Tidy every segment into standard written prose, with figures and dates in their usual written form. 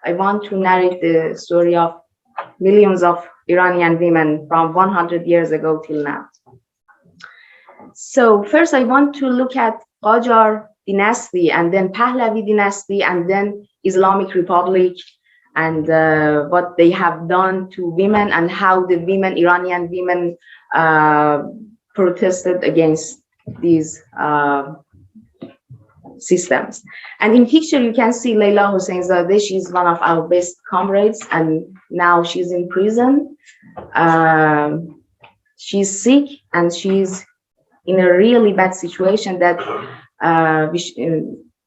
I want to narrate the story of millions of Iranian women from 100 years ago till now. So first I want to look at Qajar dynasty and then Pahlavi dynasty and then Islamic Republic and what they have done to women and how the women, Iranian women, protested against these systems. And in picture, you can see Laya Hooshyari. She's one of our best comrades, and now she's in prison. She's sick, and she's in a really bad situation that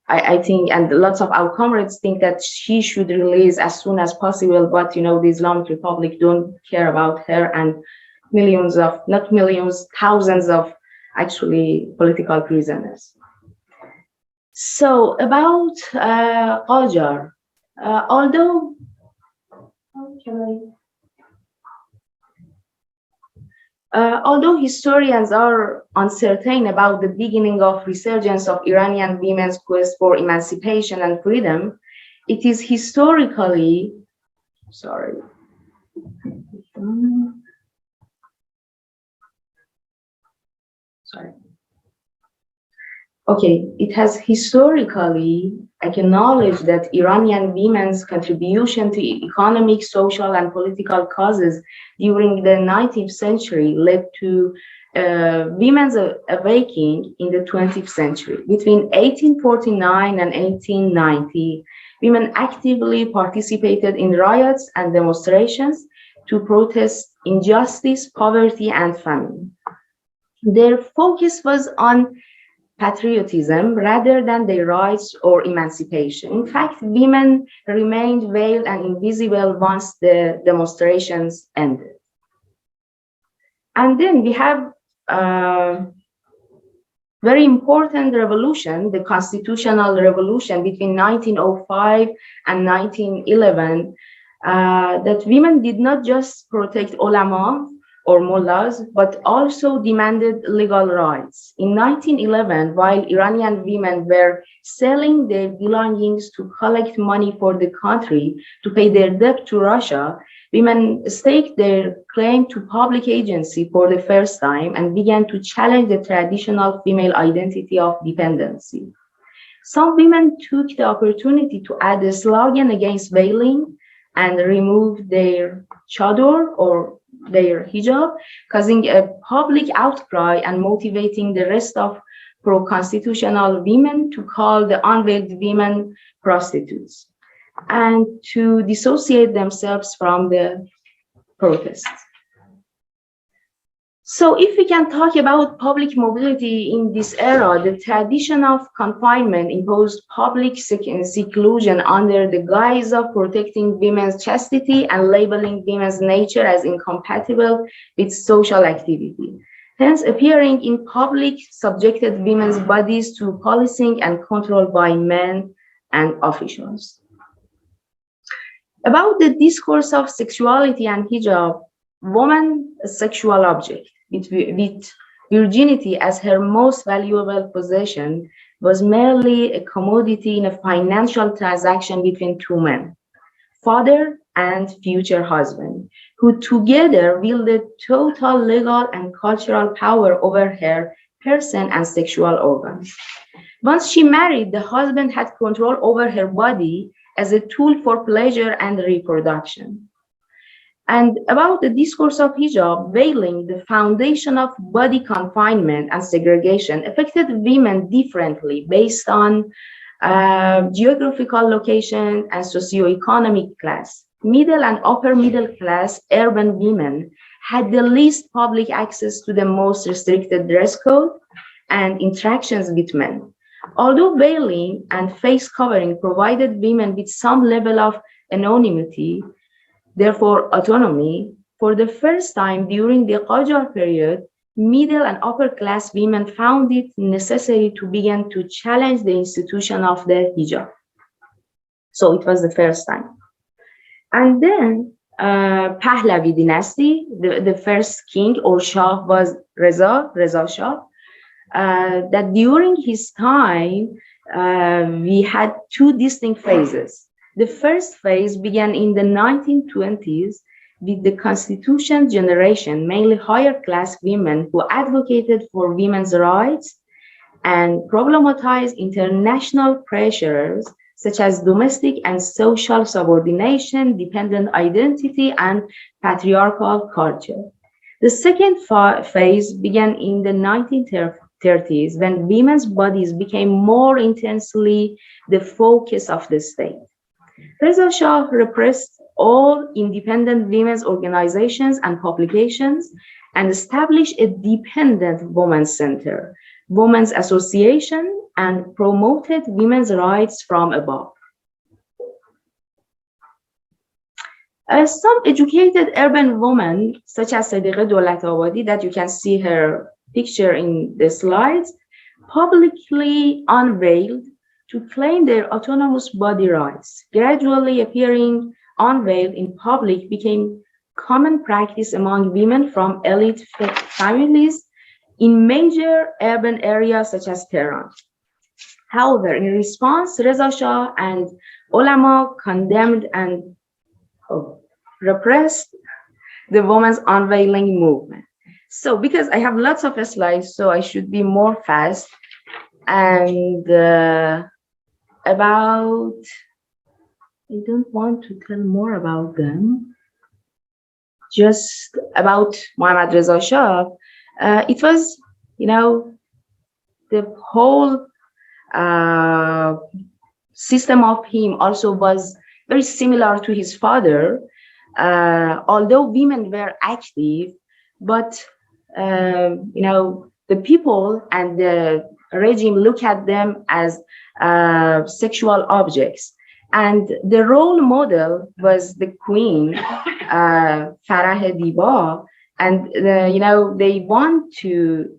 I think, and lots of our comrades think that she should release as soon as possible. But, the Islamic Republic don't care about her, and millions of, not millions, thousands of actually political prisoners. So about Qajar, although historians are uncertain about the beginning of resurgence of Iranian women's quest for emancipation and freedom, it is historically, it has historically acknowledged that Iranian women's contribution to economic, social, and political causes during the 19th century led to women's awakening in the 20th century. Between 1849 and 1890, women actively participated in riots and demonstrations to protest injustice, poverty, and famine. Their focus was on patriotism rather than their rights or emancipation. In fact, women remained veiled and invisible once the demonstrations ended. And then we have a very important revolution, the constitutional revolution between 1905 and 1911, that women did not just protect ulama or mullahs, but also demanded legal rights. In 1911, while Iranian women were selling their belongings to collect money for the country to pay their debt to Russia, women staked their claim to public agency for the first time and began to challenge the traditional female identity of dependency. Some women took the opportunity to add a slogan against veiling and remove their chador or their hijab, causing a public outcry and motivating the rest of pro-constitutional women to call the unveiled women prostitutes and to dissociate themselves from the protests. So if we can talk about public mobility in this era, the tradition of confinement imposed public seclusion under the guise of protecting women's chastity and labeling women's nature as incompatible with social activity. Hence, appearing in public subjected women's bodies to policing and control by men and officials. About the discourse of sexuality and hijab, woman a sexual object with virginity as her most valuable possession was merely a commodity in a financial transaction between two men, father and future husband, who together wielded total legal and cultural power over her person and sexual organs. Once she married, the husband had control over her body as a tool for pleasure and reproduction. And about the discourse of hijab, veiling, the foundation of body confinement and segregation, affected women differently based on geographical location and socioeconomic class. Middle and upper middle class urban women had the least public access to the most restricted dress code and interactions with men. Although veiling and face covering provided women with some level of anonymity, therefore autonomy, for the first time during the Qajar period, middle and upper class women found it necessary to begin to challenge the institution of the hijab. So it was the first time. And then Pahlavi dynasty, the first king or Shah was Reza Shah. That during his time, we had two distinct phases. The first phase began in the 1920s with the Constitution generation, mainly higher class women who advocated for women's rights and problematized international pressures such as domestic and social subordination, dependent identity, and patriarchal culture. The second phase began in the 1930s when women's bodies became more intensely the focus of the state. Reza Shah repressed all independent women's organizations and publications and established a dependent women's center, women's association, and promoted women's rights from above. Some educated urban women, such as Sadiqa Dolatabadi, that you can see her picture in the slides, publicly unveiled to claim their autonomous body rights. Gradually appearing unveiled in public became common practice among women from elite families in major urban areas such as Tehran. However, in response, Reza Shah and ulama condemned and repressed the women's unveiling movement. So, because I have lots of slides, so I should be more fast. And about, I don't want to tell more about them, just about Mohammad Reza Shah. It was, the whole system of him also was very similar to his father. Although women were active, but the people and the regime look at them as sexual objects. And the role model was the queen, Farah Diba, and they want to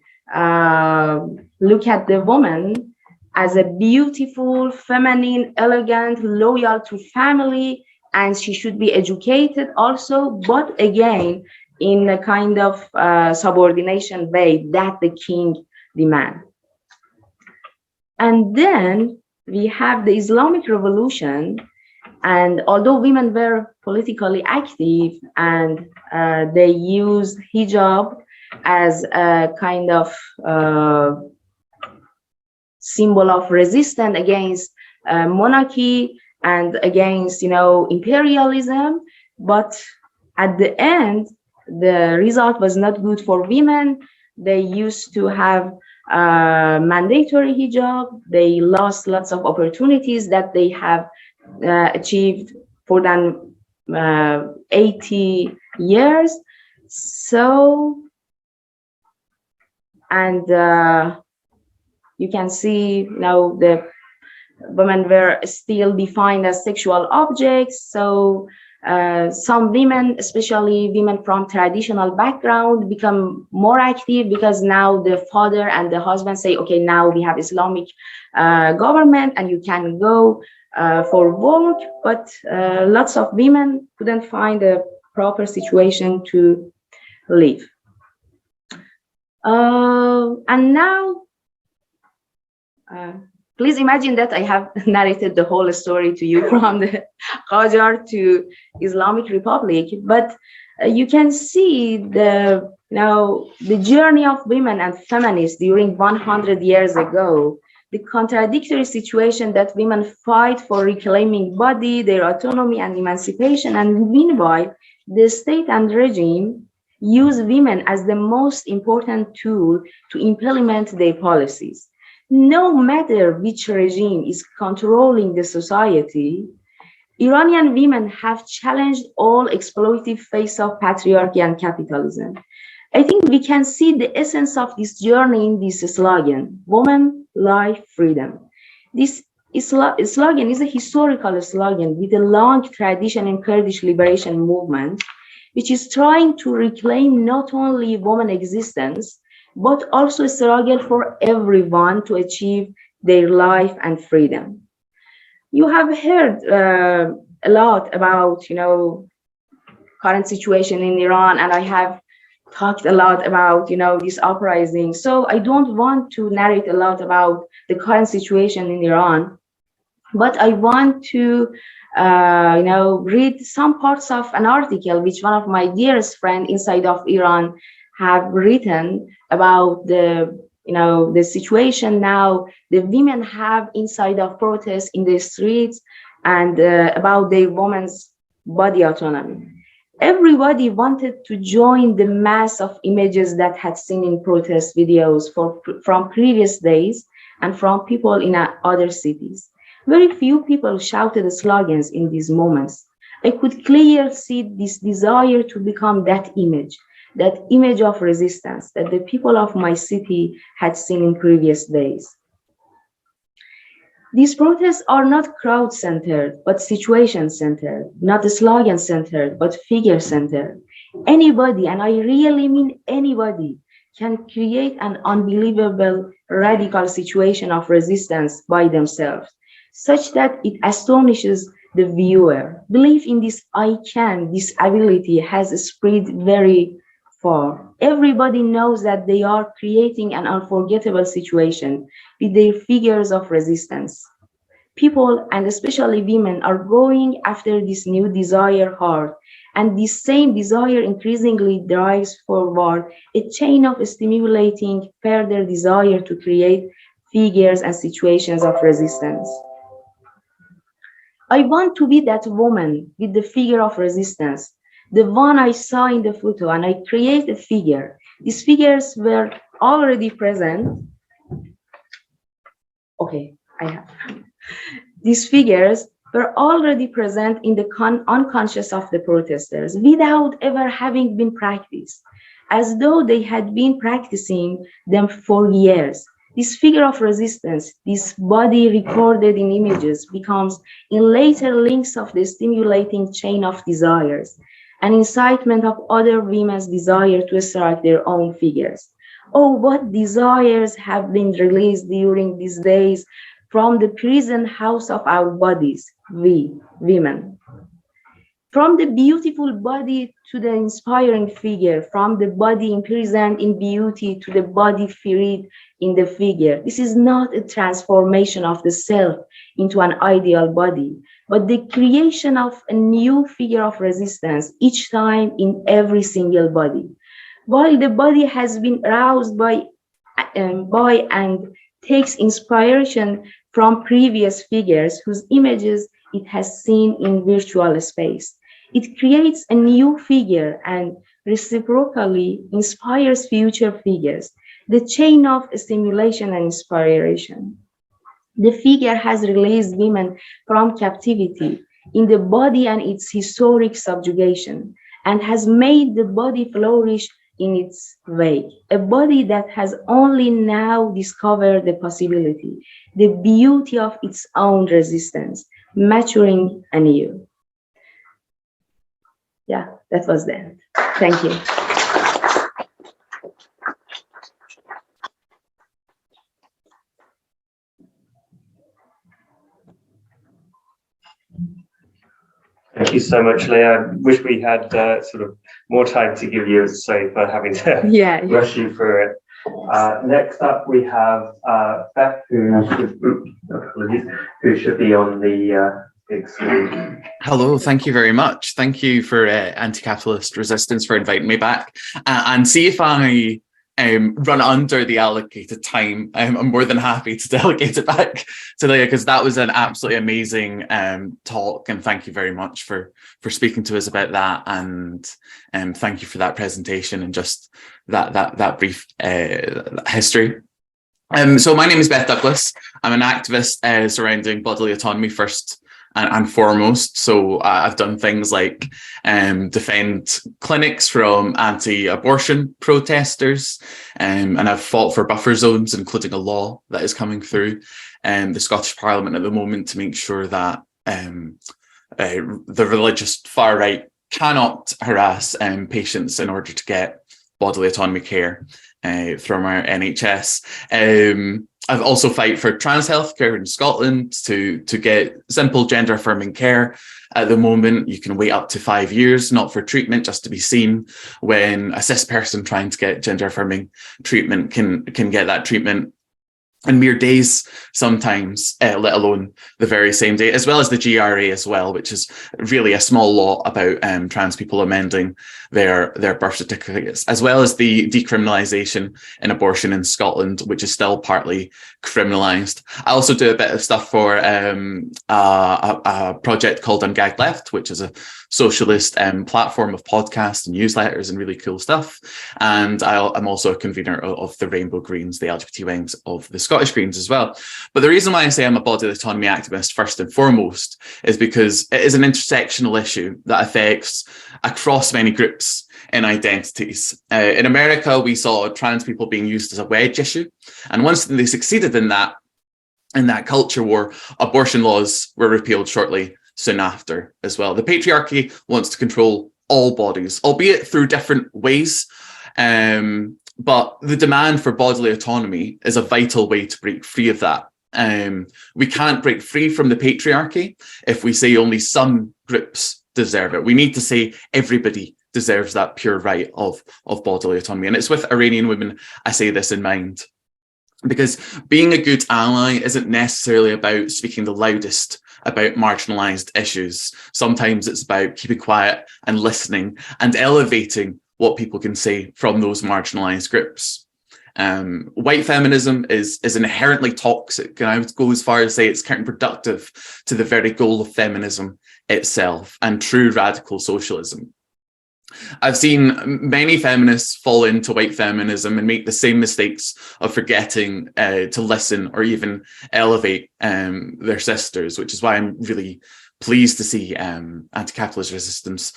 look at the woman as a beautiful, feminine, elegant, loyal to family, and she should be educated also, but again, in a kind of subordination way that the king demands. And then we have the Islamic Revolution, and although women were politically active and they used hijab as a kind of symbol of resistance against monarchy and against, imperialism, but at the end, the result was not good for women. They used to have mandatory hijab. They lost lots of opportunities that they have achieved for than 80 years. So, and you can see now the women were still defined as sexual objects. So some women, especially women from traditional background, become more active because now the father and the husband say, okay, now we have Islamic government and you can go for work. But lots of women couldn't find a proper situation to live. And now, please imagine that I have narrated the whole story to you from the Qajar to Islamic Republic, but you can see the journey of women and feminists during 100 years ago, the contradictory situation that women fight for reclaiming body, their autonomy and emancipation, and meanwhile, the state and regime use women as the most important tool to implement their policies. No matter which regime is controlling the society, Iranian women have challenged all exploitative face of patriarchy and capitalism. I think we can see the essence of this journey in this slogan, woman, life, freedom. This slogan is a historical slogan with a long tradition in Kurdish liberation movement, which is trying to reclaim not only woman existence, but also a struggle for everyone to achieve their life and freedom. You have heard a lot about, current situation in Iran, and I have talked a lot about, this uprising. So I don't want to narrate a lot about the current situation in Iran, but I want to read some parts of an article which one of my dearest friend inside of Iran have written about the situation now the women have inside of protests in the streets and about their women's body autonomy. Everybody wanted to join the mass of images that had seen in protest videos from previous days and from people in other cities. Very few people shouted slogans in these moments. I could clearly see this desire to become that image of resistance that the people of my city had seen in previous days. These protests are not crowd-centered, but situation-centered, not slogan-centered, but figure-centered. Anybody, and I really mean anybody, can create an unbelievable radical situation of resistance by themselves, such that it astonishes the viewer. Belief in this I can, this ability has spread very far. Everybody knows that they are creating an unforgettable situation with their figures of resistance. People, and especially women, are going after this new desire hard, and this same desire increasingly drives forward a chain of stimulating further desire to create figures and situations of resistance. I want to be that woman with the figure of resistance, the one I saw in the photo, and I create a figure. These figures were already present. Okay, I have. These figures were already present in the unconscious of the protesters without ever having been practiced, as though they had been practicing them for years. This figure of resistance, this body recorded in images, becomes in later links of the stimulating chain of desires, an incitement of other women's desire to strike their own figures. Oh, what desires have been released during these days from the prison house of our bodies, we, women. From the beautiful body to the inspiring figure, from the body imprisoned in beauty to the body freed in the figure. This is not a transformation of the self into an ideal body, but the creation of a new figure of resistance each time in every single body. While the body has been aroused by and takes inspiration from previous figures whose images it has seen in virtual space, it creates a new figure and reciprocally inspires future figures, the chain of stimulation and inspiration. The figure has released women from captivity in the body and its historic subjugation, and has made the body flourish in its wake, a body that has only now discovered the possibility, the beauty of its own resistance, maturing anew. Yeah, that was the end. Thank you. Thank you so much, Leah. I wish we had sort of more time to give you, sorry for having to rush you through it. Next up, we have Beth, who should be on the big screen. Hello, thank you very much. Thank you for Anti-Capitalist Resistance for inviting me back. And see if I run under the allocated time. I'm more than happy to delegate it back to Leah, because that was an absolutely amazing talk, and thank you very much for speaking to us about that, and thank you for that presentation and just that brief history. So my name is Beth Douglas. I'm an activist surrounding bodily autonomy first and foremost. So I've done things like defend clinics from anti-abortion protesters, and I've fought for buffer zones, including a law that is coming through the Scottish Parliament at the moment to make sure that the religious far right cannot harass patients in order to get bodily autonomy care from our NHS. I've also fight for trans healthcare in Scotland to get simple gender affirming care. At the moment, you can wait up to 5 years, not for treatment, just to be seen, when a cis person trying to get gender affirming treatment can get that treatment in mere days sometimes, let alone the very same day, as well as the GRA as well, which is really a small law about trans people amending their birth certificates, as well as the decriminalisation in abortion in Scotland, which is still partly criminalised. I also do a bit of stuff for a project called Ungagged Left, which is a socialist platform of podcasts and newsletters and really cool stuff. And I'm also a convener of the Rainbow Greens, the LGBT wings of the Scottish Greens as well. But the reason why I say I'm a bodily autonomy activist first and foremost is because it is an intersectional issue that affects across many groups and identities. In America, we saw trans people being used as a wedge issue. And once they succeeded in that culture war, abortion laws were repealed shortly soon after as well. The patriarchy wants to control all bodies, albeit through different ways. But the demand for bodily autonomy is a vital way to break free of that. We can't break free from the patriarchy if we say only some groups deserve it. We need to say everybody deserves that pure right of bodily autonomy. And it's with Iranian women I say this in mind. Because being a good ally isn't necessarily about speaking the loudest about marginalised issues. Sometimes it's about keeping quiet and listening and elevating what people can say from those marginalised groups. White feminism is inherently toxic, and I would go as far as say it's counterproductive to the very goal of feminism itself and true radical socialism. I've seen many feminists fall into white feminism and make the same mistakes of forgetting to listen or even elevate their sisters, which is why I'm really pleased to see anti-capitalist resistance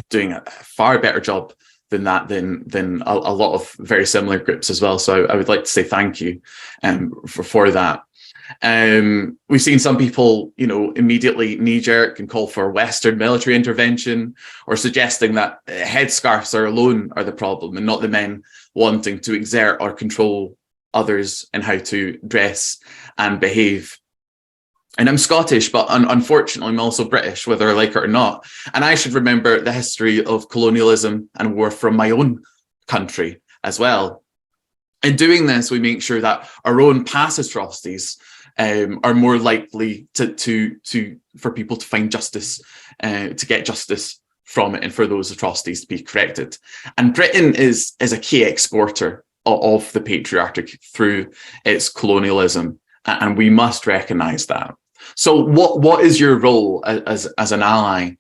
doing a far better job than that, than a lot of very similar groups as well. So I would like to say thank you for that. We've seen some people, immediately knee-jerk and call for Western military intervention, or suggesting that headscarves alone are the problem and not the men wanting to exert or control others in how to dress and behave. And I'm Scottish, but unfortunately I'm also British, whether I like it or not. And I should remember the history of colonialism and war from my own country as well. In doing this, we make sure that our own past atrocities are more likely for people to find justice, to get justice from it, and for those atrocities to be corrected. And Britain is a key exporter of the patriarchy through its colonialism, and we must recognise that. So what is your role as an ally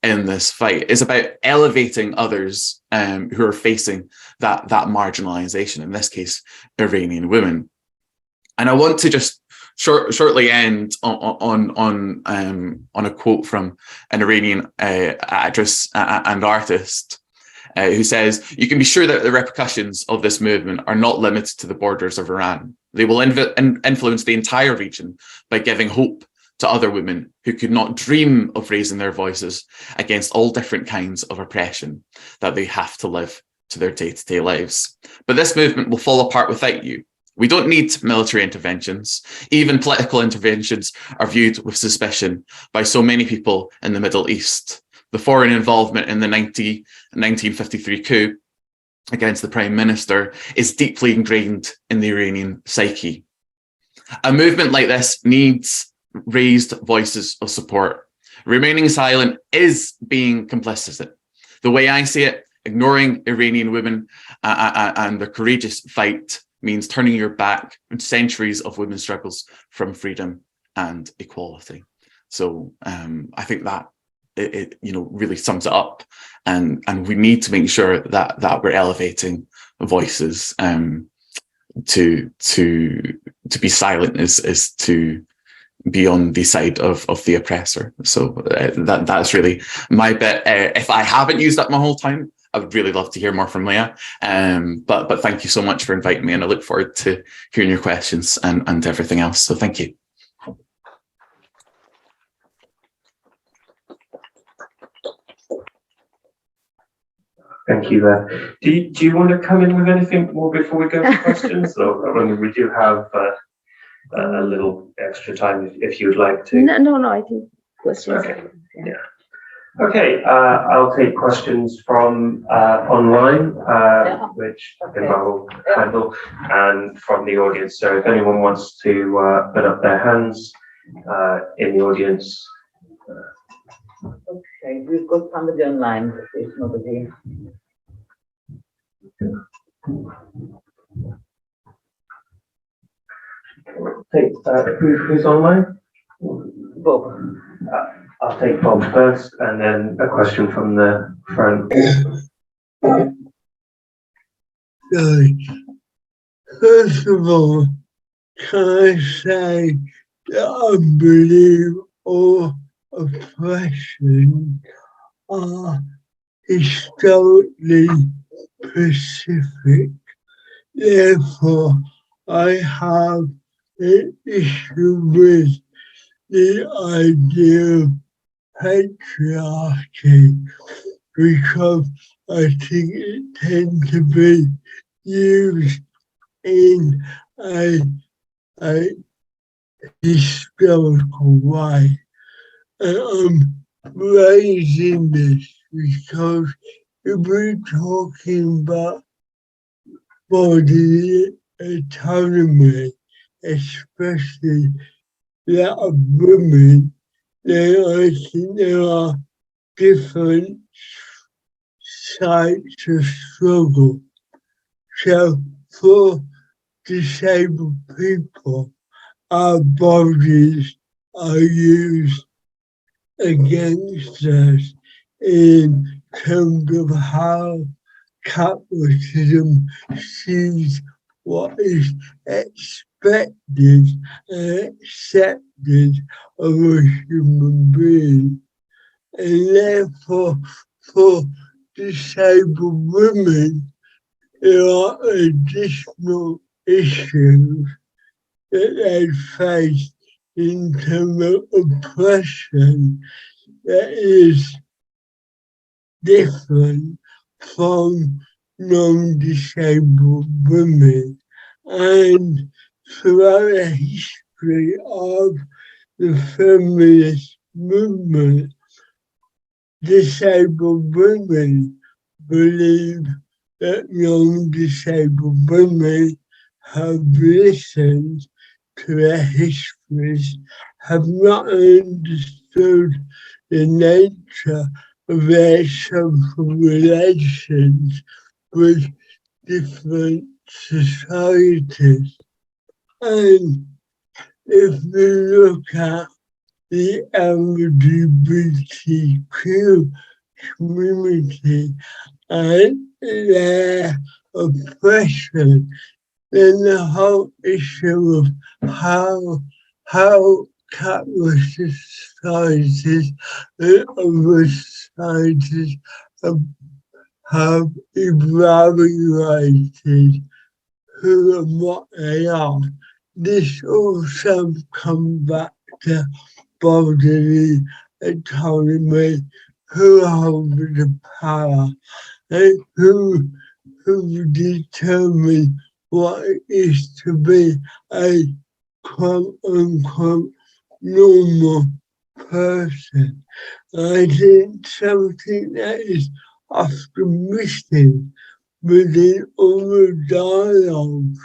in this fight? It's about elevating others who are facing that marginalisation, in this case, Iranian women. And I want to just shortly end on a quote from an Iranian actress and artist who says, "You can be sure that the repercussions of this movement are not limited to the borders of Iran. They will influence the entire region by giving hope to other women who could not dream of raising their voices against all different kinds of oppression that they have to live to their day-to-day lives. But this movement will fall apart without you. We don't need military interventions. Even political interventions are viewed with suspicion by so many people in the Middle East. The foreign involvement in the 1953 coup against the Prime Minister is deeply ingrained in the Iranian psyche. A movement like this needs raised voices of support. Remaining silent is being complicit. The way I see it, ignoring Iranian women and their courageous fight means turning your back on centuries of women's struggles from freedom and equality." So I think that it really sums it up, and we need to make sure that we're elevating voices. To be silent is to be on the side of the oppressor. So that's really my bit. If I haven't used up my whole time, I would really love to hear more from Laya. But thank you so much for inviting me, and I look forward to hearing your questions and everything else. So thank you. Thank you there. Do you want to come in with anything more before we go to questions? Or, I mean, we do have a little extra time if you'd like to. No, I think questions. Okay. Yeah. Okay, I'll take questions from online, which I will handle, and from the audience. So if anyone wants to put up their hands in the audience. Okay, we've got somebody online, but there's nobody. Take, who's online? Bob. I'll take Bob first, and then a question from the front. First of all, can I say that I believe all oppression are historically specific. Therefore, I have an issue with the idea of patriarchy because I think it tends to be used in a historical way. And I'm raising this because if we're talking about bodily autonomy, especially that of women, then I think there are different sides of struggle. So for disabled people, our bodies are used against us in terms of how capitalism sees what is expected and accepted of a human being. And therefore, for disabled women, there are additional issues that they face in terms of oppression that is different from non-disabled women. And throughout the history of the feminist movement, disabled women believe that non-disabled women have listened to their histories, have not understood the nature of their social relations with different societies. And if we look at the LGBTQ community and their oppression, then the whole issue of how capitalist societies and other societies have evaluated who and what they are. This also comes back to bodily autonomy, who holds the power, and who determine what it is to be a quote-unquote normal person. I think something that is often missing within all the dialogues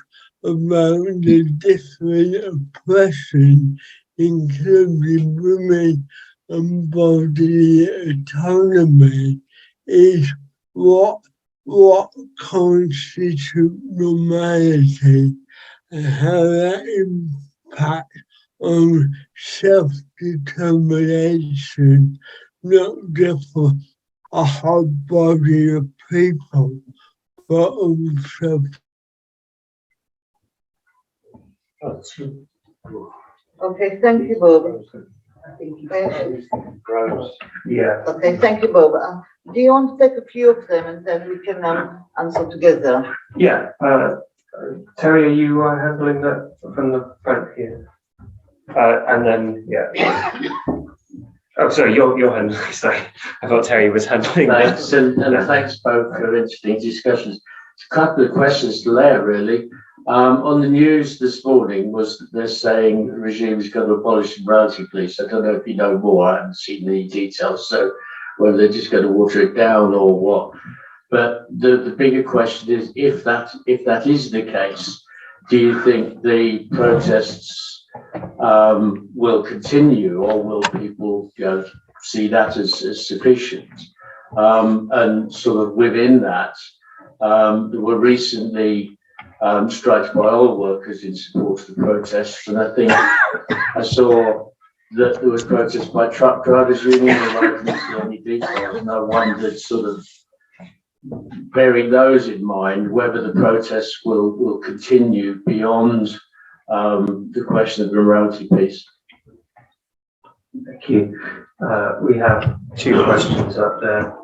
around the different oppression, including women and bodily autonomy, is what constitutes normality and how that impacts on self-determination, not just for a whole body of people, but also. Okay, thank you, Bob. Yeah. Okay, thank you, Bob. Do you want to take a few of them and then we can answer together? Yeah. Terry, are you handling that from the front here? And then, yeah. Oh, sorry, you're handling. Sorry, I thought Terry was handling. Thanks, and thanks both for interesting discussions. A couple of questions to Laya, really. On the news this morning was that they're saying the regime is going to abolish the morality police. I don't know if you know more. I haven't seen any details. So whether they're just going to water it down or what. But the bigger question is, if that is the case, do you think the protests will continue, or will people see that as sufficient? And sort of within that, there were recently strikes by oil workers in support of the protests, and I think I saw that there was protests by truck drivers union, although I didn't see any details. No one that sort of, bearing those in mind, whether the protests will continue beyond the question of the morality piece. Thank you. We have 2 questions up there.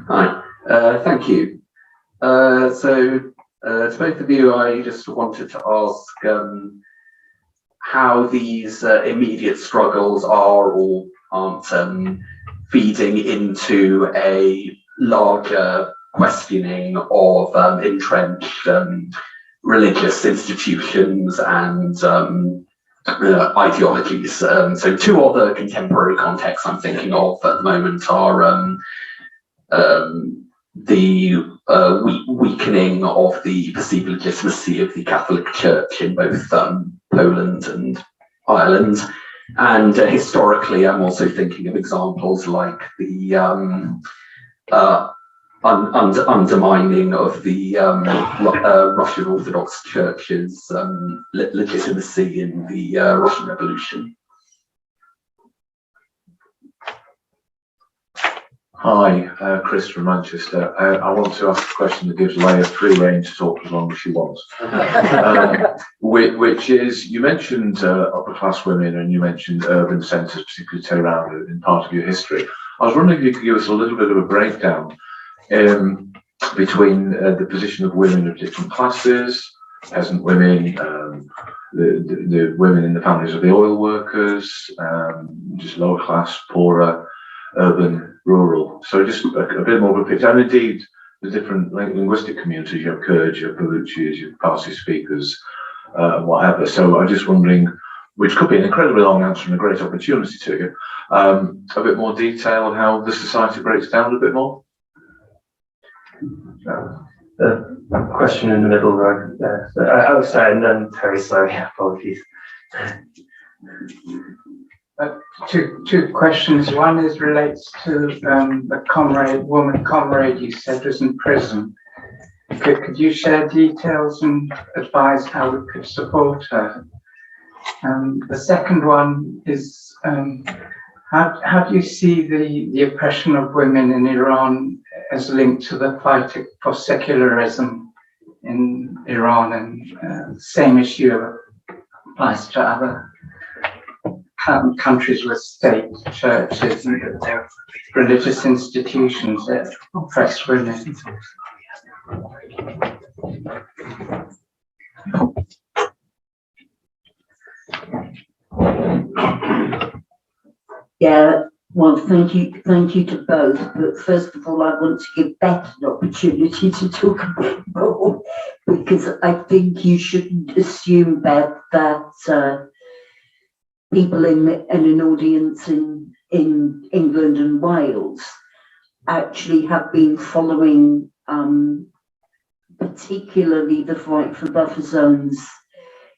Hi, thank you. To both of you, I just wanted to ask how these immediate struggles are or aren't feeding into a larger questioning of entrenched religious institutions and ideologies. So 2 other contemporary contexts I'm thinking of at the moment are the weakening of the perceived legitimacy of the Catholic Church in both Poland and Ireland, and historically I'm also thinking of examples like the undermining of the Russian Orthodox Church's legitimacy in the Russian Revolution. Hi, Chris from Manchester. I want to ask a question that gives Laya free rein to talk as long as she wants. Which is, you mentioned upper class women and you mentioned urban centres, particularly Tehran, in part of your history. I was wondering if you could give us a little bit of a breakdown between the position of women of different classes, peasant women, the women in the families of the oil workers, just lower class, poorer, urban, rural. So just a bit more of a picture. And indeed, the different linguistic communities, you have Kurds, you have Baluchis, you have Parsi speakers, whatever. So I'm just wondering, which could be an incredibly long answer and a great opportunity to you, a bit more detail on how the society breaks down a bit more. The question in the middle right there. Oh, sorry, and then Terry, sorry, apologies. Two questions. One is relates to the woman comrade you said was in prison. Could you share details and advise how we could support her? The second one is how do you see the oppression of women in Iran as linked to the fight for secularism in Iran, and the same issue applies to other countries with state churches and their religious institutions that oppress women? Yeah, well, thank you to both. But first of all, I want to give Beth an opportunity to talk a bit more, because I think you shouldn't assume, Beth, that people in an audience in England and Wales actually have been following particularly the fight for buffer zones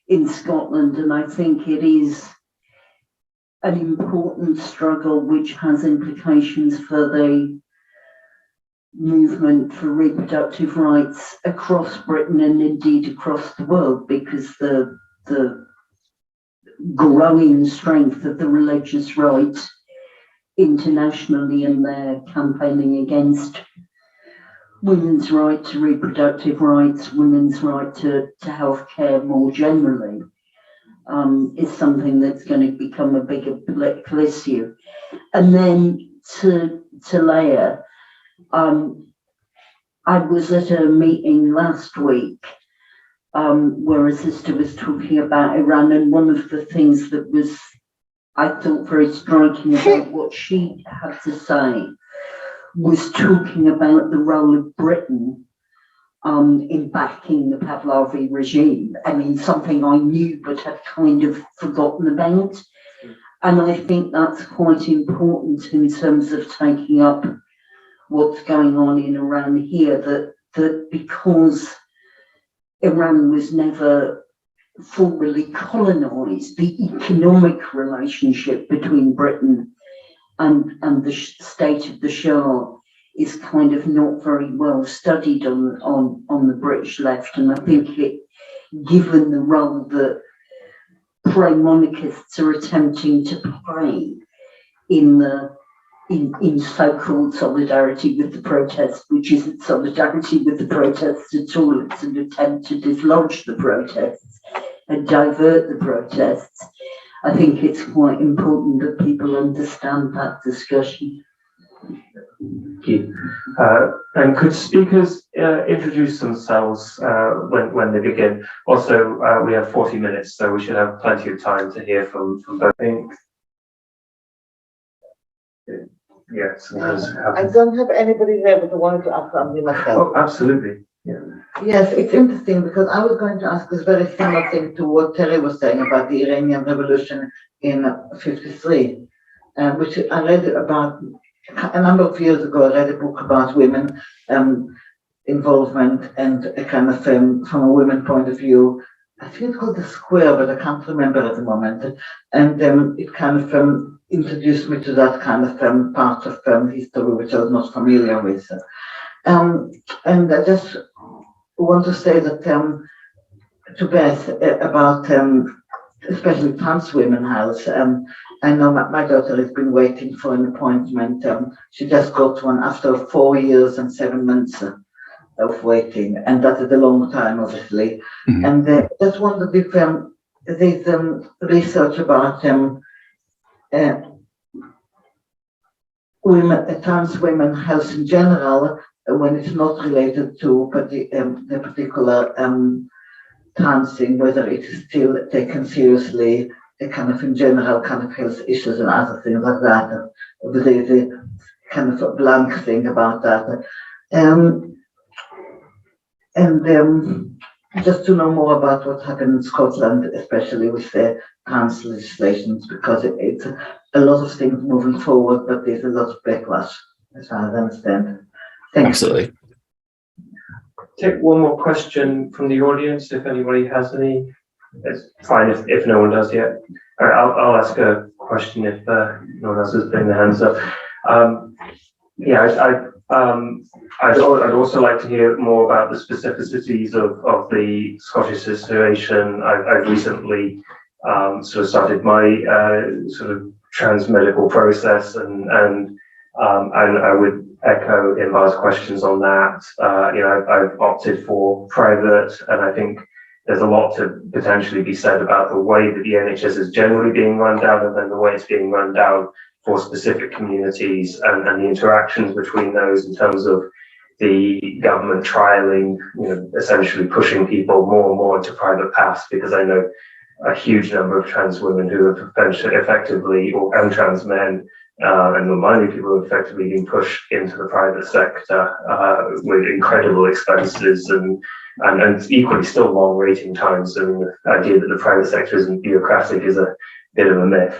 in Scotland, and I think it is an important struggle which has implications for the movement for reproductive rights across Britain and indeed across the world, because the growing strength of the religious right internationally and their campaigning against women's right to reproductive rights, women's right to healthcare more generally, is something that's going to become a bigger political issue. And then to Laya, I was at a meeting last week where a sister was talking about Iran, and one of the things that was, I thought, very striking about what she had to say was talking about the role of Britain in backing the Pahlavi regime. I mean, something I knew but had kind of forgotten about. And I think that's quite important in terms of taking up what's going on in Iran here, that because Iran was never formally colonized, the economic relationship between Britain and the state of the Shah is kind of not very well studied on the British left. And I think given the role that pro-monarchists are attempting to play in so-called solidarity with the protests, which isn't solidarity with the protests at all, it's an attempt to dislodge the protests and divert the protests. I think it's quite important that people understand that discussion. Thank you. And could speakers introduce themselves when they begin? Also, we have 40 minutes, so we should have plenty of time to hear from both. Yes. I don't have anybody there, but I wanted to ask something myself. Oh, absolutely. Yeah. Yes, it's interesting because I was going to ask this very similar thing to what Terry was saying about the Iranian Revolution in '53, which I read about a number of years ago. I read a book about women involvement and a kind of from a women point of view. I think it's called The Square, but I can't remember at the moment. And it kind of introduced me to that kind of part of history which I was not familiar with. And I just want to say that to Beth about especially trans women house. I know my daughter has been waiting for an appointment. She just got one after 4 years and 7 months of waiting, and that is a long time, obviously. Mm-hmm. And just wondered if there's research about trans women health in general, when it's not related to the particular trans thing, whether it is still taken seriously, a kind of in general kind of health issues and other things like that. There's a kind of a blank thing about that. Just to know more about what happened in Scotland, especially with the trans legislations, because it's a lot of things moving forward, but there's a lot of backlash, as far as I understand. Absolutely. Take one more question from the audience, if anybody has any. It's fine if no one does yet. All right, I'll ask a question if no one else is putting their hands up. I'd also like to hear more about the specificities of the Scottish situation. I've recently sort of started my sort of trans medical process, and I would echo Inbar's questions on that. I've opted for private, and I think there's a lot to potentially be said about the way that the NHS is generally being run down, and then the way it's being run down for specific communities, and the interactions between those in terms of the government trialing, essentially pushing people more and more into private paths, because I know a huge number of trans women who have effectively, and trans men, and non-binary people have effectively been pushed into the private sector with incredible expenses and equally still long waiting times. I mean, the idea that the private sector isn't bureaucratic is a bit of a myth.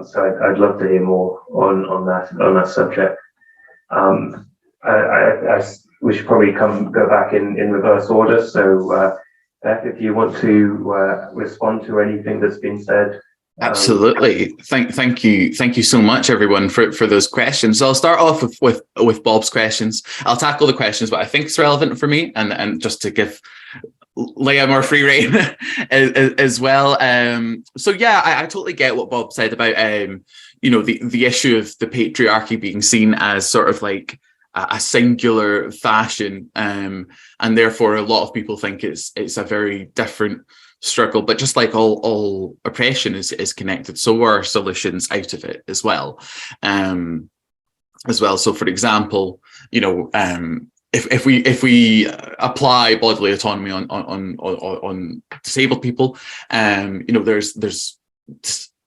So I'd love to hear more on that subject. We should probably go back in reverse order. So Beth, if you want to respond to anything that's been said. Absolutely. Thank you so much, everyone, for those questions. So I'll start off with Bob's questions. I'll tackle the questions, but I think it's relevant for me, and just to give Laya more free rein as well. So yeah, I totally get what Bob said about the issue of the patriarchy being seen as sort of like a singular fashion, and therefore a lot of people think it's a very different struggle. But just like all oppression is connected, so are solutions out of it as well. So for example, if we apply bodily autonomy on disabled people, there's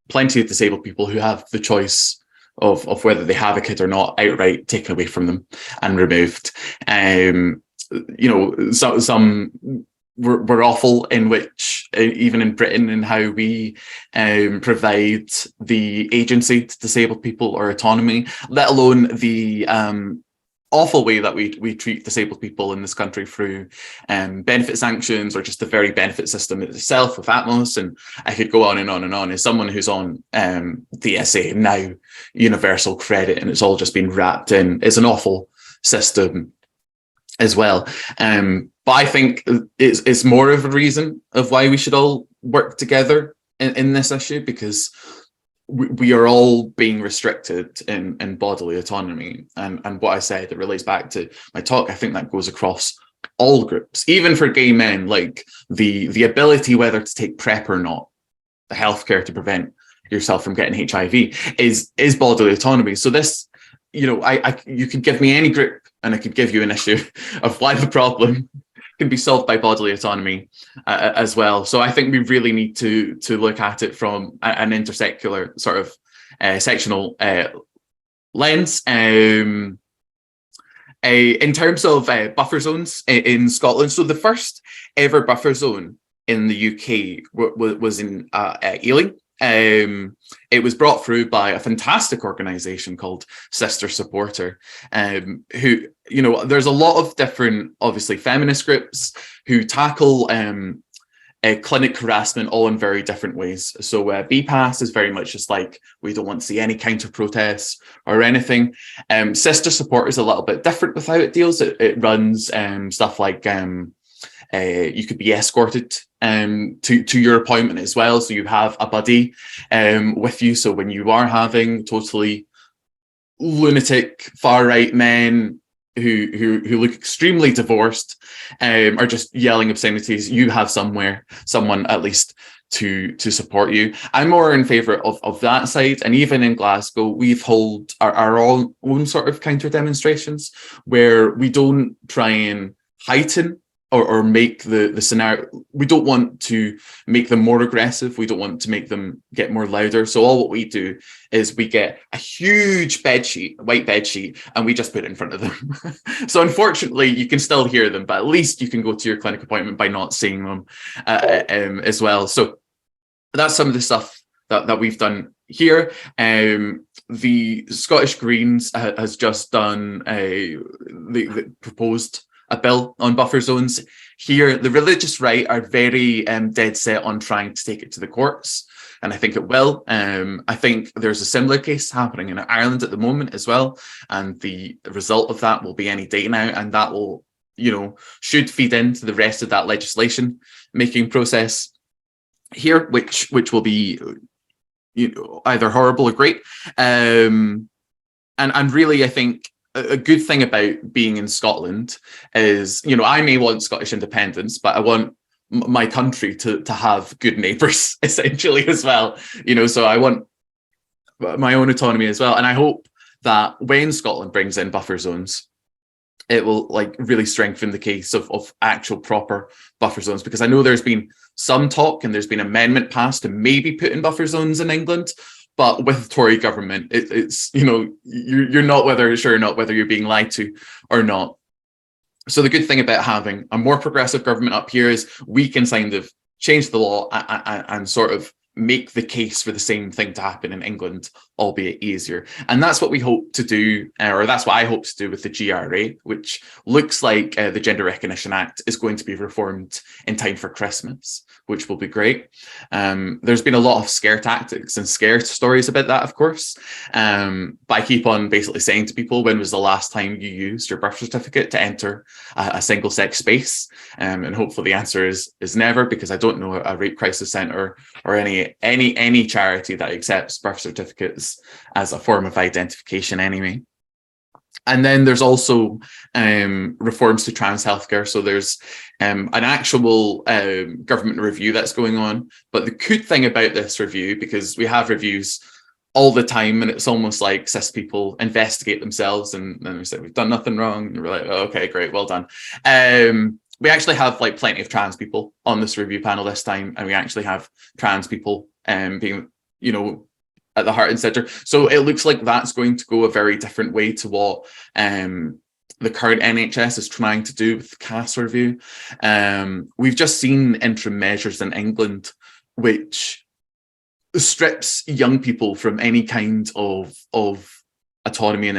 plenty of disabled people who have the choice of whether they have a kid or not outright taken away from them and removed. some were awful, in which even in Britain, in how we provide the agency to disabled people or autonomy, let alone the awful way that we treat disabled people in this country through benefit sanctions, or just the very benefit system itself with Atmos. And I could go on and on and on. As someone who's on DSA now, universal credit, and it's all just been wrapped in, it's an awful system as well. But I think it's more of a reason of why we should all work together in this issue, because we are all being restricted in bodily autonomy. And what I said, it relates back to my talk. I think that goes across all groups, even for gay men, like the ability whether to take PrEP or not, the healthcare to prevent yourself from getting HIV is bodily autonomy. So this, you could give me any group and I could give you an issue of why the problem can be solved by bodily autonomy as well. So I think we really need to look at it from an intersecular sort of sectional lens. In terms of buffer zones in Scotland, so the first ever buffer zone in the UK was in Ealing. It was brought through by a fantastic organisation called Sister Supporter, who, there's a lot of different, obviously, feminist groups who tackle clinic harassment all in very different ways. So BPAS is very much just like, we don't want to see any counter protests or anything. Sister Supporter is a little bit different with how it deals. It runs stuff like you could be escorted to your appointment as well. So you have a buddy with you. So when you are having totally lunatic far-right men who look extremely divorced or just yelling obscenities, you have someone at least to support you. I'm more in favour of that side. And even in Glasgow, we've held our own sort of counter demonstrations where we don't try and heighten or make the scenario. We don't want to make them more aggressive. We don't want to make them get more louder. So all what we do is we get a huge white bed sheet, and we just put it in front of them. So unfortunately, you can still hear them, but at least you can go to your clinic appointment by not seeing them as well. So that's some of the stuff that we've done here. The Scottish Greens has just done the proposed a bill on buffer zones here. The religious right are very dead set on trying to take it to the courts, and I think it will. I think there's a similar case happening in Ireland at the moment as well, and the result of that will be any day now, and that will, should feed into the rest of that legislation making process here, which will be either horrible or great. And really, I think a good thing about being in Scotland is, I may want Scottish independence, but I want my country to have good neighbours essentially as well. So I want my own autonomy as well. And I hope that when Scotland brings in buffer zones, it will really strengthen the case of actual proper buffer zones, because I know there's been some talk and there's been amendment passed to maybe put in buffer zones in England. But with the Tory government, it's you're not sure or not whether you're being lied to or not. So the good thing about having a more progressive government up here is we can kind of change the law and sort of make the case for the same thing to happen in England, albeit easier. And that's what we hope to do, or that's what I hope to do with the GRA, which looks like the Gender Recognition Act is going to be reformed in time for Christmas, which will be great. There's been a lot of scare tactics and scare stories about that, of course. But I keep on basically saying to people, when was the last time you used your birth certificate to enter a single-sex space? And hopefully the answer is never, because I don't know a rape crisis centre or any charity that accepts birth certificates as a form of identification anyway. And then there's also reforms to trans healthcare. So there's an actual government review that's going on. But the good thing about this review, because we have reviews all the time, and it's almost like cis people investigate themselves, and then we say we've done nothing wrong, and we're like, oh, okay, great, well done. We actually have plenty of trans people on this review panel this time, and we actually have trans people being, at the heart and center. So it looks like that's going to go a very different way to what the current NHS is trying to do with the CAS review. We've just seen interim measures in England, which strips young people from any kind of autonomy in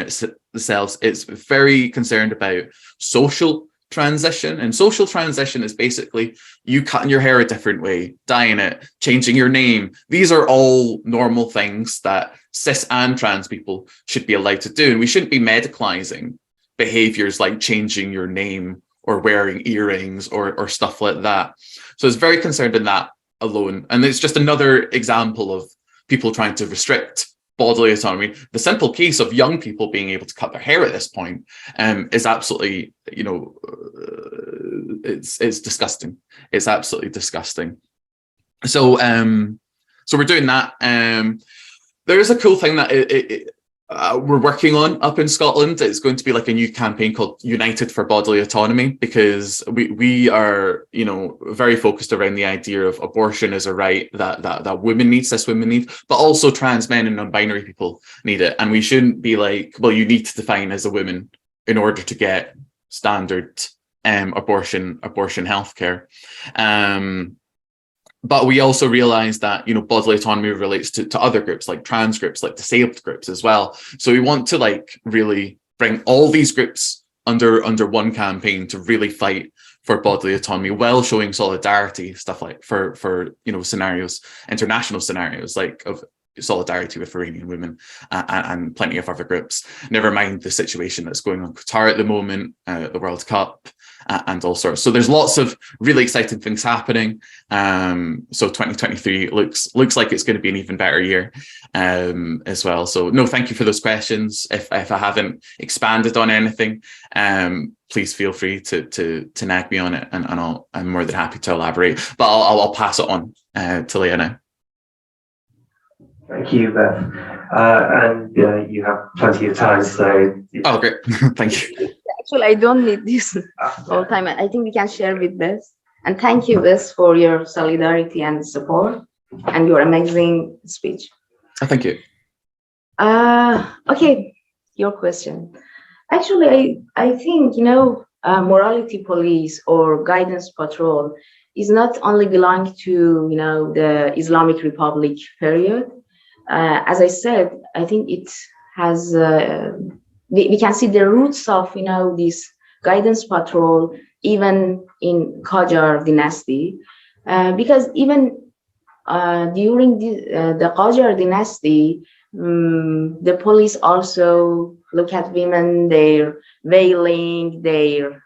themselves. It's very concerned about social transition, and social transition is basically you cutting your hair a different way, dyeing it, changing your name. These are all normal things that cis and trans people should be allowed to do, and we shouldn't be medicalizing behaviors like changing your name or wearing earrings or stuff like that. So it's very concerned in that alone, and it's just another example of people trying to restrict bodily autonomy. The simple case of young people being able to cut their hair at this point is absolutely, it's disgusting. It's absolutely disgusting. So we're doing that. There is a cool thing that we're working on up in Scotland. It's going to be like a new campaign called United for Bodily Autonomy, because we are, very focused around the idea of abortion as a right that women need, cis women need, but also trans men and non-binary people need it. And we shouldn't be like, well, you need to define as a woman in order to get standard abortion healthcare. But we also realize that, bodily autonomy relates to other groups, like trans groups, like disabled groups as well. So we want to really bring all these groups under one campaign to really fight for bodily autonomy, while showing solidarity, stuff like for scenarios, international scenarios, like of solidarity with Iranian women and plenty of other groups. Never mind the situation that's going on in Qatar at the moment, the World Cup, and all sorts. So there's lots of really exciting things happening. So 2023 looks like it's going to be an even better year as well. So no, thank you for those questions. If I haven't expanded on anything, please feel free to nag me on it, and I'm more than happy to elaborate. But I'll pass it on to Laya now. Thank you, Beth. And you have plenty of time, so... Oh, great. Thank you. Actually, I don't need this all the time. I think we can share with Beth. And thank you, Beth, for your solidarity and support and your amazing speech. Oh, thank you. Okay, your question. Actually, I think, morality police or guidance patrol is not only belong to, the Islamic Republic period. As I said, I think it has, we can see the roots of, this guidance patrol even in Qajar dynasty, because even during the Qajar dynasty, the police also look at women, their veiling, their,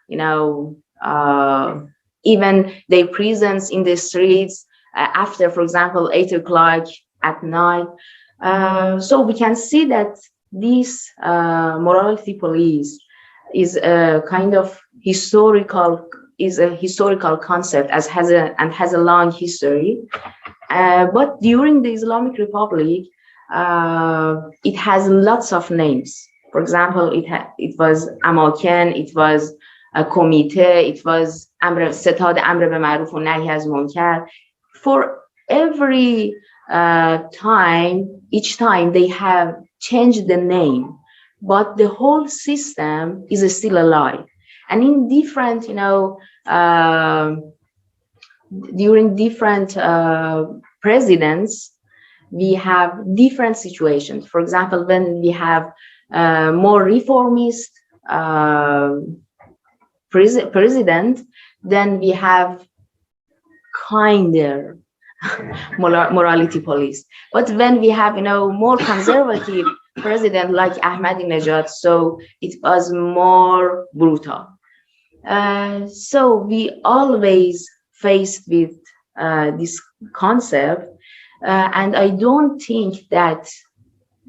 even their presence in the streets after, for example, 8 o'clock at night. So we can see that this morality police is a kind of historical concept, has a long history. But during the Islamic Republic, it has lots of names. For example, it was Amaken, it was a committee, it was Setad Amr be Ma'ruf wa Nahy az Munkar. For every each time they have changed the name, but the whole system is still alive. And in different, during different presidents, we have different situations. For example, when we have more reformist president, then we have kinder morality police. But when we have, more conservative president like Ahmadinejad, so it was more brutal. So we always faced with this concept, and I don't think that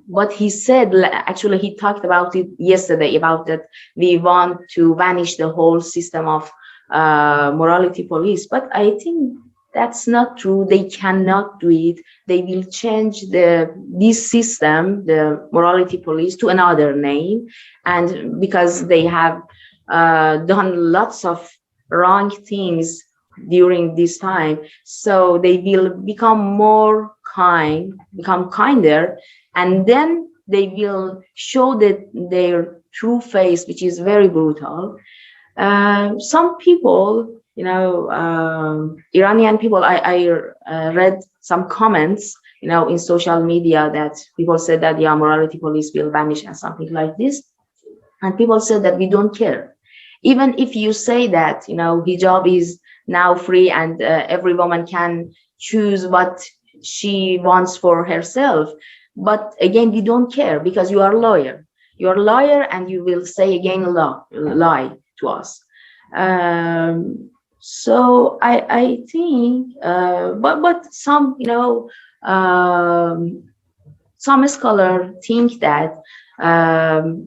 what he said, actually he talked about it yesterday, about that we want to vanish the whole system of morality police, but I think that's not true. They cannot do it. They will change this system, the morality police, to another name, and because they have done lots of wrong things during this time, so they will become kinder, and then they will show that their true face, which is very brutal. Some people, Iranian people, I read some comments, in social media that people said that, yeah, morality police will vanish and something like this. And people said that we don't care. Even if you say that, hijab is now free and every woman can choose what she wants for herself. But again, we don't care because you are a lawyer. You're a lawyer and you will say again lie to us. So I think, but some, some scholars think that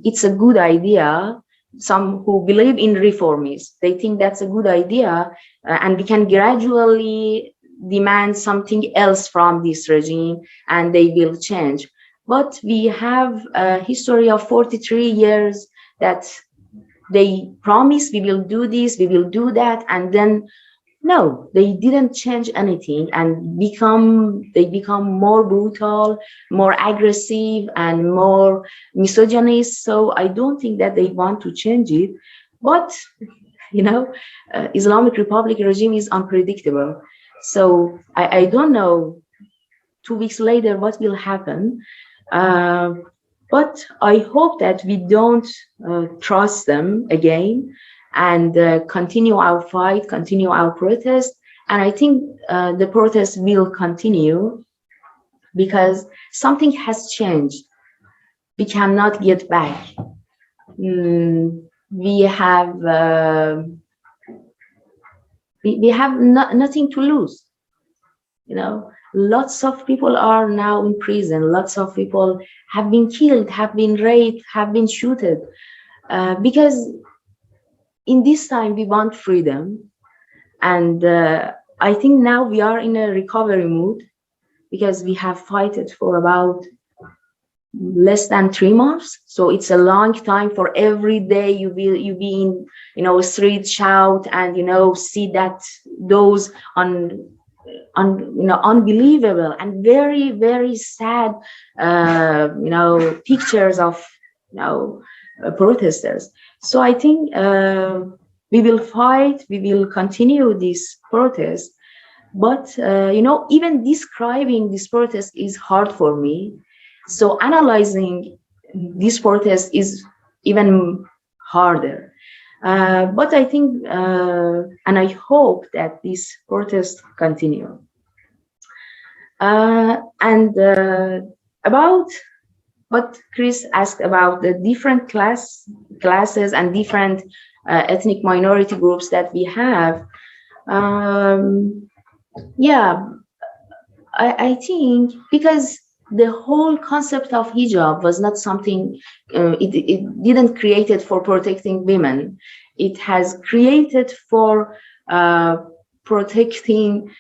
it's a good idea. Some who believe in reformists, they think that's a good idea, and we can gradually demand something else from this regime and they will change. But we have a history of 43 years that they promise we will do this, we will do that, and then no, they didn't change anything and they become more brutal, more aggressive, and more misogynist. So I don't think that they want to change it. But Islamic Republic regime is unpredictable. So I don't know 2 weeks later what will happen. But I hope that we don't trust them again and continue our fight, continue our protest. And I think the protest will continue because something has changed. We cannot get back. We have nothing to lose. Lots of people are now in prison. Lots of people have been killed, have been raped, have been shooted because in this time we want freedom. And I think now we are in a recovery mood because we have fought for about less than 3 months. So it's a long time. For every day you be in street shout and see that those unbelievable and very, very sad pictures of protesters. So I think we will fight, we will continue this protest. But even describing this protest is hard for me. So analyzing this protest is even harder. But I think and I hope that this protest continue. And about what Chris asked about the different classes and different ethnic minority groups that we have. I think because the whole concept of hijab was not something, it didn't create it for protecting women. It has created for protecting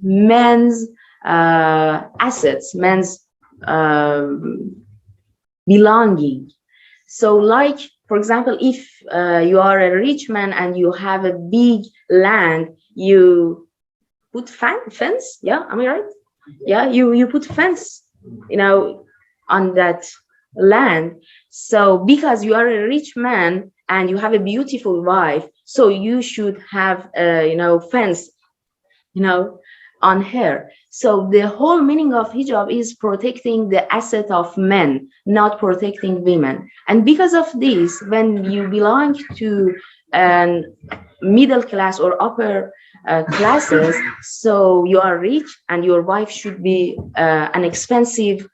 men's assets, men's belonging. So like, for example, if you are a rich man and you have a big land, you put fence, yeah, am I right? Yeah, you put fence, on that land. So because you are a rich man and you have a beautiful wife, so you should have fence, on her. So the whole meaning of hijab is protecting the asset of men, not protecting women. And because of this, when you belong to middle class or upper classes, so you are rich and your wife should be an expensive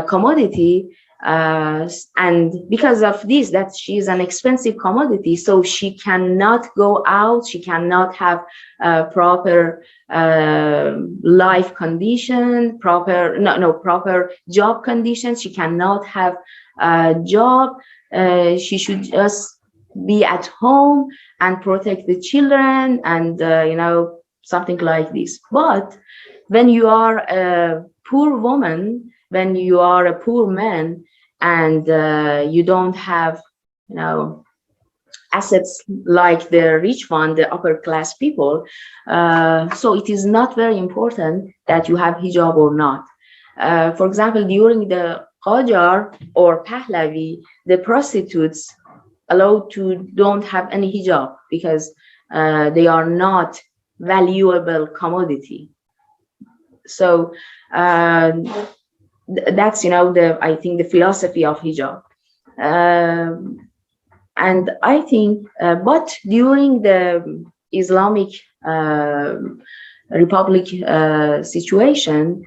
commodity, and because of this, that she is an expensive commodity, so she cannot go out, she cannot have proper life condition, proper job conditions, she cannot have a job, she should just be at home and protect the children and something like this. But when you are a poor woman, when you are a poor man and you don't have assets like the rich one, the upper class people, so it is not very important that you have hijab or not. For example, during the Qajar or Pahlavi, the prostitutes allowed to don't have any hijab because they are not valuable commodity. So that's I think the philosophy of hijab. And I think, but during the Islamic Republic situation,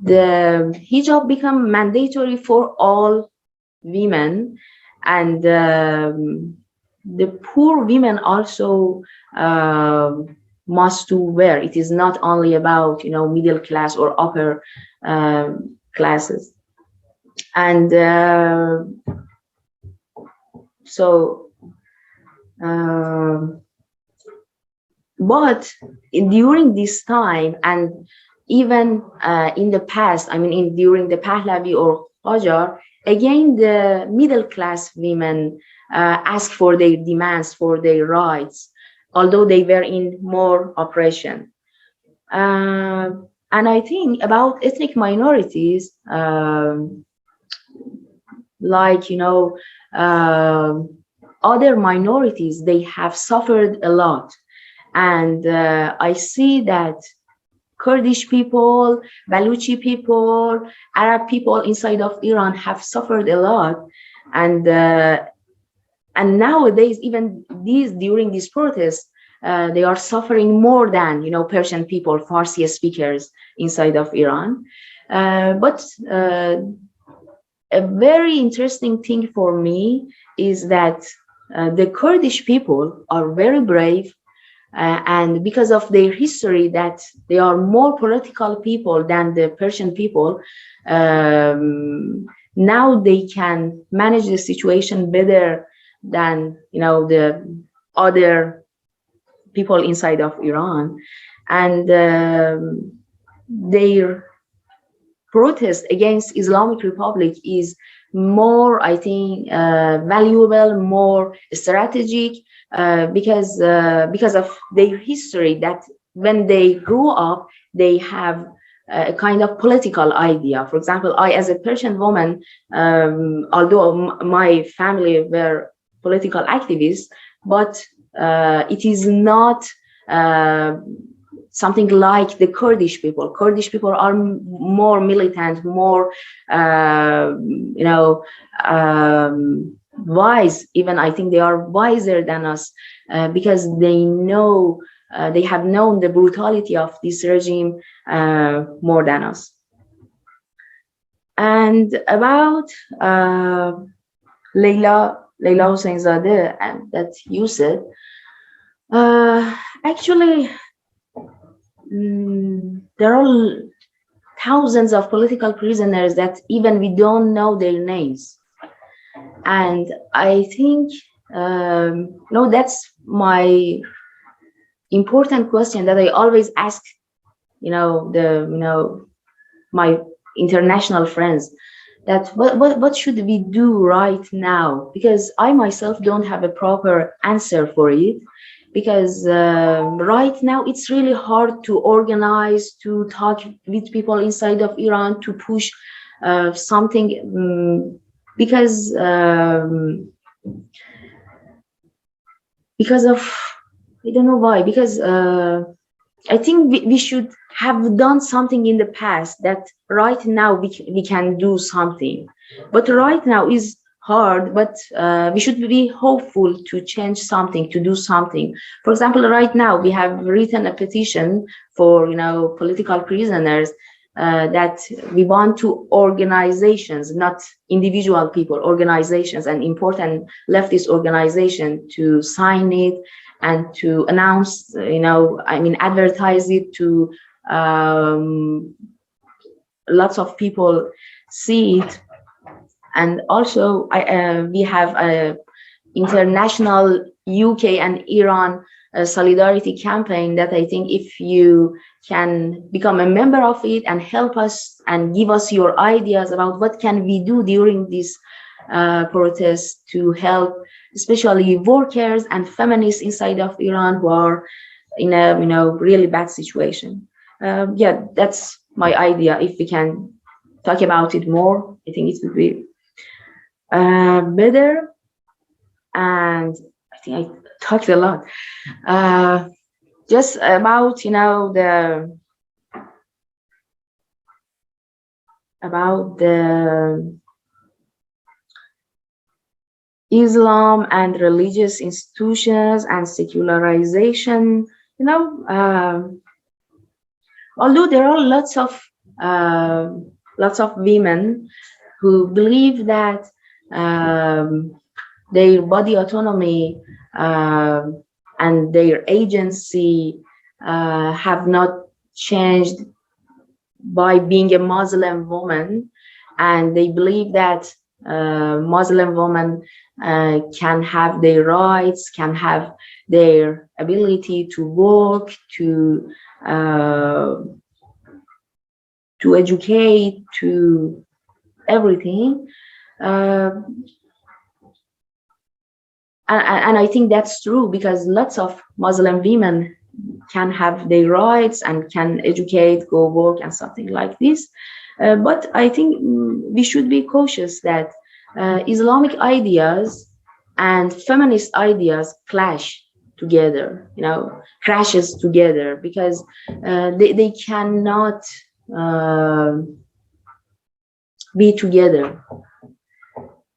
the hijab become mandatory for all women, and the poor women also must to wear. It is not only about middle class or upper classes, and so. But during this time, and even in the past, I mean, during the Pahlavi or Qajar, again the middle class women asked for their demands, for their rights, although they were in more oppression. And I think about ethnic minorities, like other minorities, they have suffered a lot. And I see that Kurdish people, Baluchi people, Arab people inside of Iran have suffered a lot. And nowadays, even during these protests, they are suffering more than Persian people, Farsi speakers inside of Iran. But a very interesting thing for me is that the Kurdish people are very brave. And because of their history, that they are more political people than the Persian people, now they can manage the situation better than the other people inside of Iran. And their protest against Islamic Republic is more, I think, valuable, more strategic, because of their history, that when they grew up, they have a kind of political idea. For example, I, as a Persian woman, although my family were political activists, but it is not something like the Kurdish people. Kurdish people are more militant, more, wise. Even I think they are wiser than us, because they know, they have known the brutality of this regime more than us. And about Leyla Hossein-Zadeh, and that you said, actually, there are thousands of political prisoners that even we don't know their names. And I think, that's my important question that I always ask, my international friends, that what should we do right now? Because I myself don't have a proper answer for it. Because right now it's really hard to organize, to talk with people inside of Iran, to push something, because of, I don't know why, because I think we should have done something in the past, that right now we can do something. But right now is hard, but we should be hopeful to change something, to do something. For example, right now we have written a petition for political prisoners, that we want to organizations, not individual people, organizations, and important leftist organization to sign it and to announce, advertise it to lots of people see it. And also, we have a international UK and Iran solidarity campaign that I think if you can become a member of it and help us and give us your ideas about what can we do during this protest to help, especially workers and feminists inside of Iran who are in a really bad situation. That's my idea. If we can talk about it more. I think it would be better. And I think I talked a lot. Just about, you know, the Islam and religious institutions and secularization. You know, although there are lots of women who believe that their body autonomy and their agency have not changed by being a Muslim woman, and they believe that Muslim women can have their rights, can have their ability to work, to educate, to everything. And I think that's true, because lots of Muslim women can have their rights and can educate, go work, and something like this. But I think we should be cautious that Islamic ideas and feminist ideas clash together, you know, crashes together, because they cannot be together.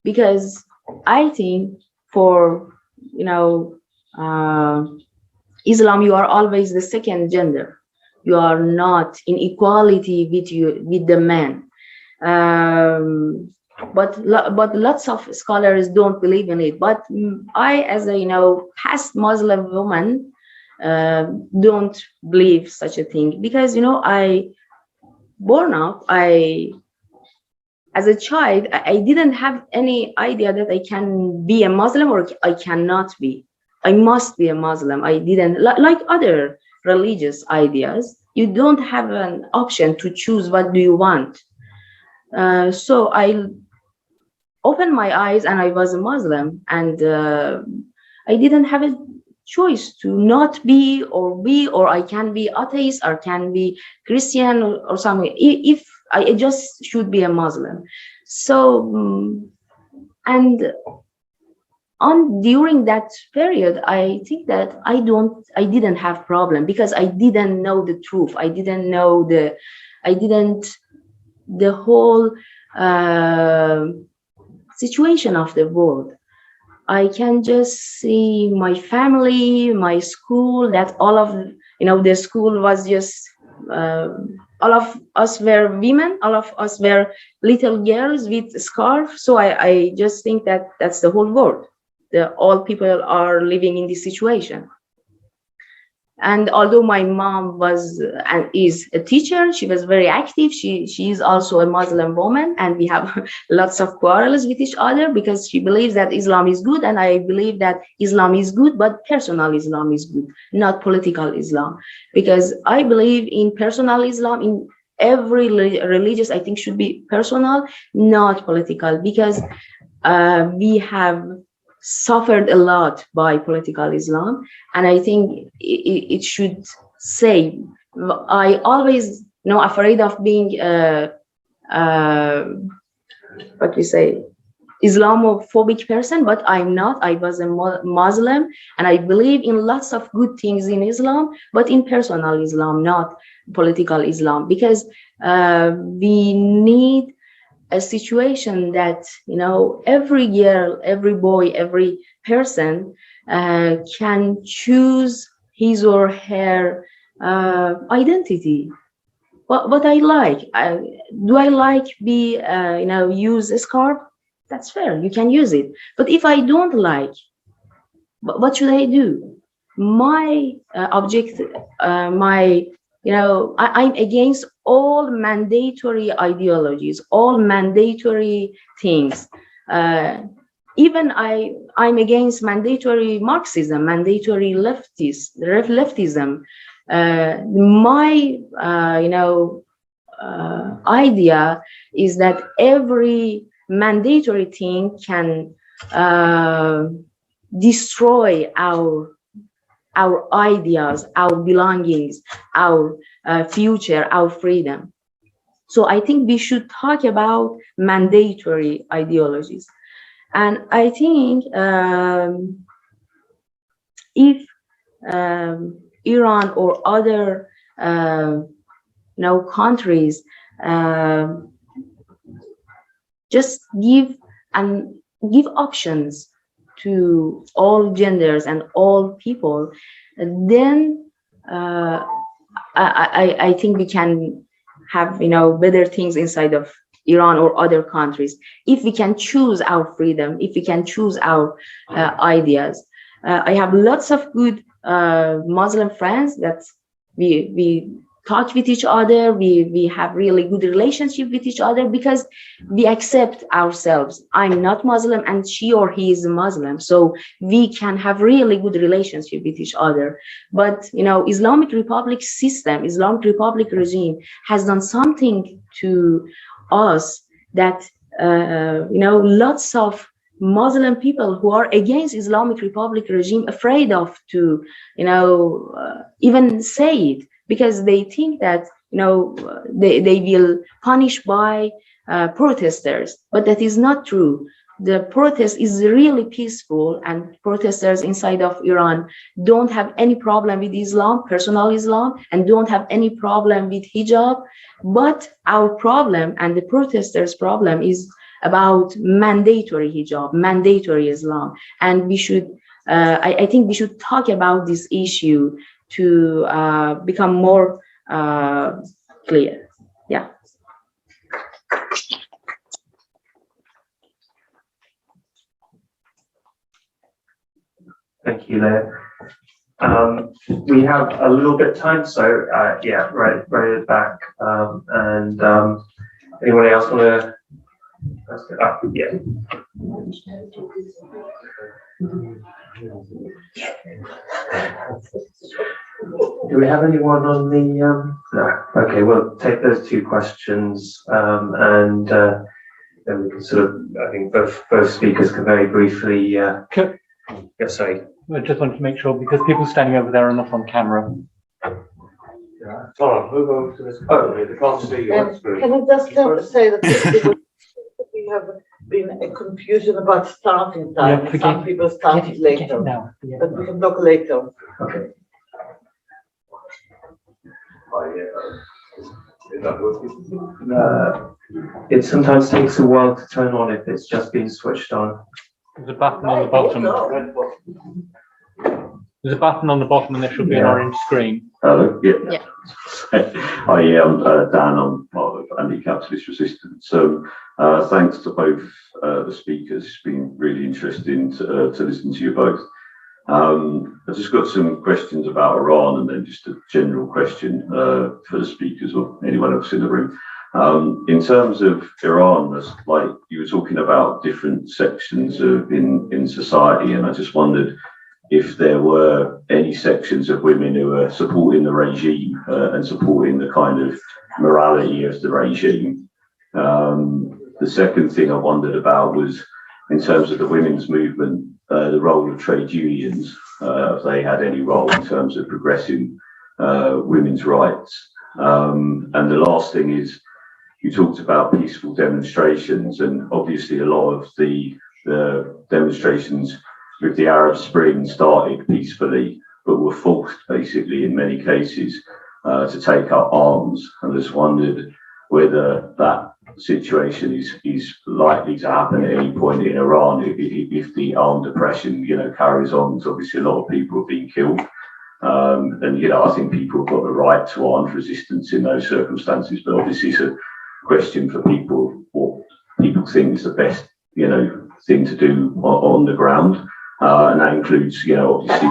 Because I think for, you know, Islam, you are always the second gender. You are not in equality with the man. But lots of scholars don't believe in it. But I, as a, you know, past Muslim woman, don't believe such a thing, because, you know, as a child, I didn't have any idea that I can be a Muslim or I cannot be. I must be a Muslim. I didn't, like other religious ideas, you don't have an option to choose what do you want. So I opened my eyes and I was a Muslim, and I didn't have a choice to not be, or I can be atheist or can be Christian or something. If I just should be a Muslim. So, and during that period, I think that I didn't have problem, because I didn't know the truth. I didn't know the whole situation of the world. I can just see my family, my school, that all of, you know, the school was just, all of us were women, all of us were little girls with scarf. So I just think that that's the whole world. All people are living in this situation. And although my mom was and is a teacher, she was very active. She is also a Muslim woman, and we have lots of quarrels with each other, because she believes that Islam is good, and I believe that Islam is good, but personal Islam is good, not political Islam. Because I believe in personal Islam. In every religious, I think, should be personal, not political, because we have suffered a lot by political Islam, and I think it should say. I always, you know, afraid of being what we say, Islamophobic person, but I'm not. I was a Muslim, and I believe in lots of good things in Islam, but in personal Islam, not political Islam, because we need a situation that, you know, every girl, every boy, every person can choose his or her identity. What I like, do I like be, you know, use a scarf? That's fair, you can use it. But if I don't like, what should I do? My you know, I'm against all mandatory ideologies, all mandatory things. Even I'm against mandatory Marxism, mandatory leftism. My you know, idea is that every mandatory thing can destroy our ideas, our belongings, our future, our freedom. So I think we should talk about mandatory ideologies. And I think if Iran or other countries just give options to all genders and all people, then I think we can have better things inside of Iran or other countries if we can choose our freedom, if we can choose our ideas. I have lots of good Muslim friends that we talk with each other. We have really good relationship with each other because we accept ourselves. I'm not Muslim and she or he is Muslim, so we can have really good relationship with each other. But Islamic Republic system, Islamic Republic regime has done something to us that lots of Muslim people who are against Islamic Republic regime afraid of to even say it, because they think that they will punish by protesters, but that is not true. The protest is really peaceful, and protesters inside of Iran don't have any problem with Islam, personal Islam, and don't have any problem with hijab. But our problem and the protesters' problem is about mandatory hijab, mandatory Islam, and we should. I think we should talk about this issue to become more clear. Yeah. Thank you, Laya. We have a little bit of time, so yeah, right at the back. And anyone else want to? Yeah. Do we have anyone on the? No. Okay, we'll take those two questions, and then we can sort of. I think both speakers can very briefly. Yeah, sorry. I just wanted to make sure, because people standing over there are not on camera. Yeah. Tom, move over to this. Oh, they can't see you. Can I just say that we have been a confusion about starting time. Yeah, some people started later, but we can talk later. Okay. It sometimes takes a while to turn on if it's just been switched on. There's a button on the bottom. There's a button on the bottom, and there should be an orange screen. Hello. Yeah. Hi, I'm Dan. I'm part of Anti-Capitalist Resistance. So thanks to both the speakers. It's been really interesting to listen to you both. I've just got some questions about Iran, and then just a general question for the speakers or anyone else in the room. In terms of Iran, like you were talking about different sections in society, and I just wondered if there were any sections of women who are supporting the regime and supporting the kind of morality of the regime. The second thing I wondered about was, in terms of the women's movement, the role of trade unions, if they had any role in terms of progressing women's rights. And the last thing is, you talked about peaceful demonstrations, and obviously a lot of the demonstrations with the Arab Spring started peacefully, but were forced basically in many cases to take up arms. And I just wondered whether that situation is likely to happen at any point in Iran if the armed oppression, carries on. So obviously a lot of people have been killed. And, I think people have got the right to armed resistance in those circumstances, but obviously it's a question for people, what people think is the best, thing to do on the ground. And that includes, obviously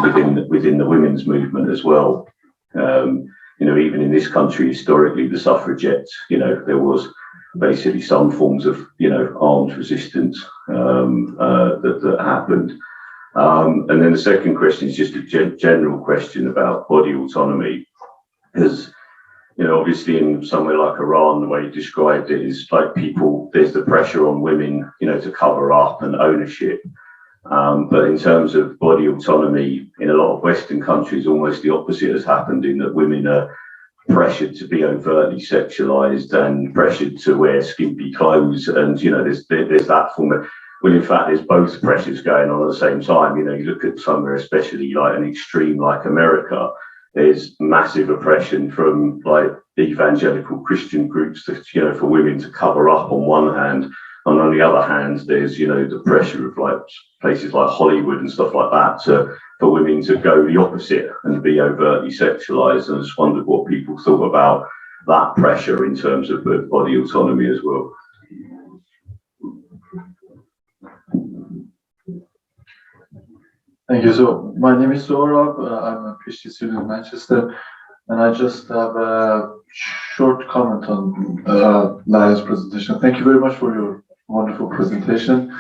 within the women's movement as well. Even in this country, historically, the suffragettes, there was basically some forms of, armed resistance that happened. And then the second question is just a general question about body autonomy, because, obviously in somewhere like Iran, the way you described it is like there's the pressure on women, to cover up and ownership. But in terms of body autonomy, in a lot of Western countries, almost the opposite has happened, in that women are pressured to be overtly sexualized and pressured to wear skimpy clothes, and there's that form of, well, in fact, there's both pressures going on at the same time. You look at somewhere, especially like an extreme like America, there's massive oppression from like evangelical Christian groups to, for women to cover up on one hand, and on the other hand, there's the pressure of like places like Hollywood and stuff like that for women to go the opposite and be overtly sexualized. And I just wondered what people thought about that pressure in terms of body autonomy as well. Thank you. So my name is Saurabh. I'm a PhD student in Manchester, and I just have a short comment on Laya's presentation. Thank you very much for your wonderful presentation.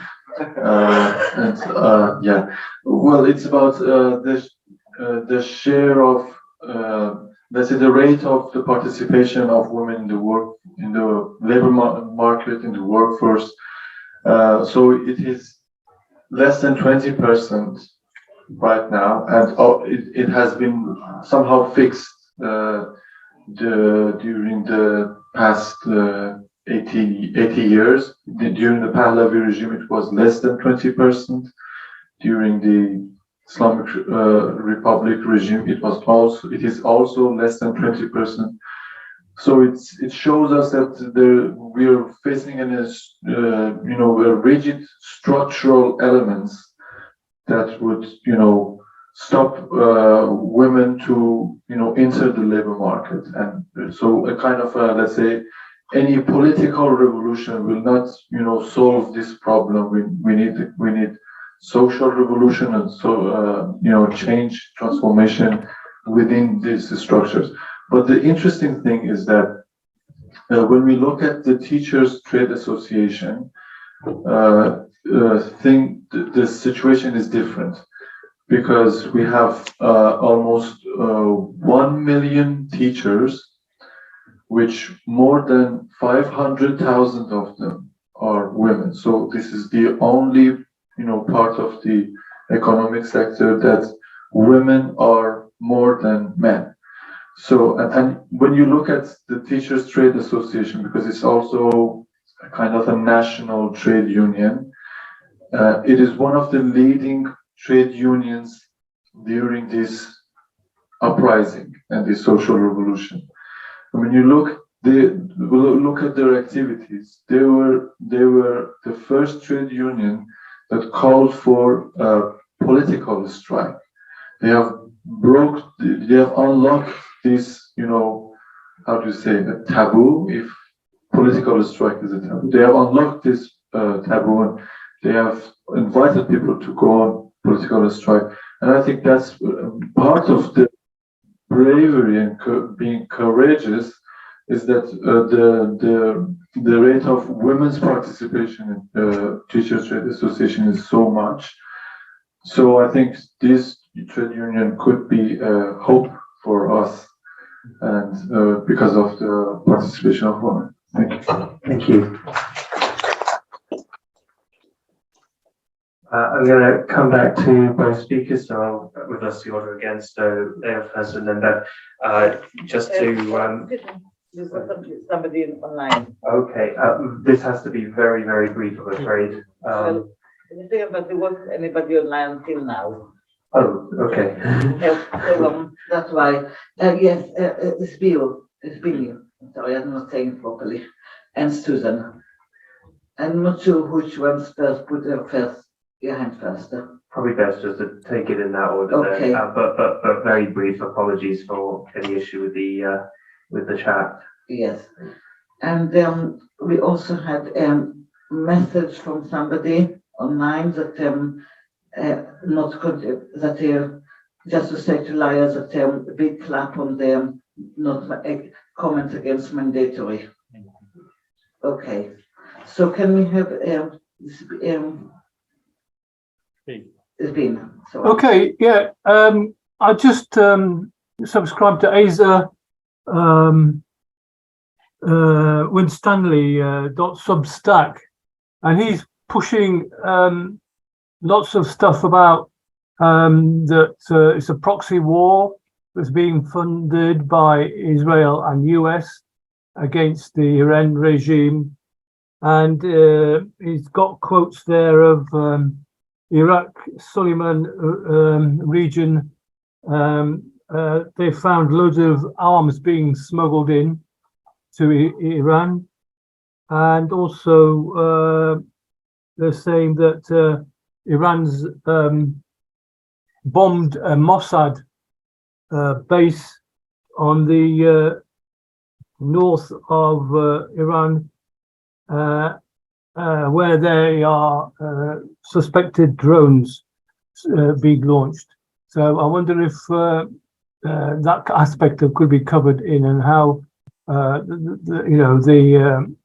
Yeah, well, it's about the share of, let's say, the rate of the participation of women in the labor market, in the workforce. So it is less than 20% right now, and it has been somehow fixed during the past 80 years. During the Pahlavi regime, it was less than 20%. During the Islamic Republic regime, it is also less than 20%. So it shows us that we are facing a rigid structural elements that would stop women to enter the labor market. And so a kind of let's say, any political revolution will not solve this problem. We need social revolution, and so change, transformation within these structures. But the interesting thing is that when we look at the Teachers Trade Association, the situation is different, because we have almost 1 million teachers, which more than 500,000 of them are women. So this is the only part of the economic sector that women are more than men. So, and when you look at the Teachers Trade Association, because it's also a kind of a national trade union, it is one of the leading trade unions during this uprising and this social revolution. When you look at their activities, they were the first trade union that called for a political strike. They have unlocked this, how do you say, a taboo, if political strike is a taboo. They have unlocked this taboo, and they have invited people to go on political strike. And I think that's part of the bravery and being courageous, is that the rate of women's participation in Teachers Trade Association is so much. So I think this trade union could be a hope for us, and because of the participation of women. Thank you. Thank you. I'm going to come back to both speakers, so I'll reverse the order again. So Laya first, and then Beth. Just to there's somebody online. Okay, this has to be very, very brief, I'm afraid. But there wasn't anybody online until now. Oh, okay. That's why. Yes, it's Bill. Sorry, I'm not saying it properly. And Susan. I'm not sure which one's first. Put her first. Your hand first. Probably best just to take it in that order. Okay. Then. But very brief. Apologies for any issue with the chat. Yes. And we also had a message from somebody online that just to say to Laya that a big clap on them, not comment against mandatory. Okay. So can we have it's been so. Okay, yeah. I just subscribed to Asa Winstanley.substack, and he's pushing lots of stuff about that it's a proxy war, was being funded by Israel and US against the Iran regime. And he's got quotes there of Iraq, Suleiman region. They found loads of arms being smuggled in to Iran. And also they're saying that Iran's bombed a Mossad base on the north of Iran, where they are suspected drones being launched. So I wonder if that aspect could be covered in, and how the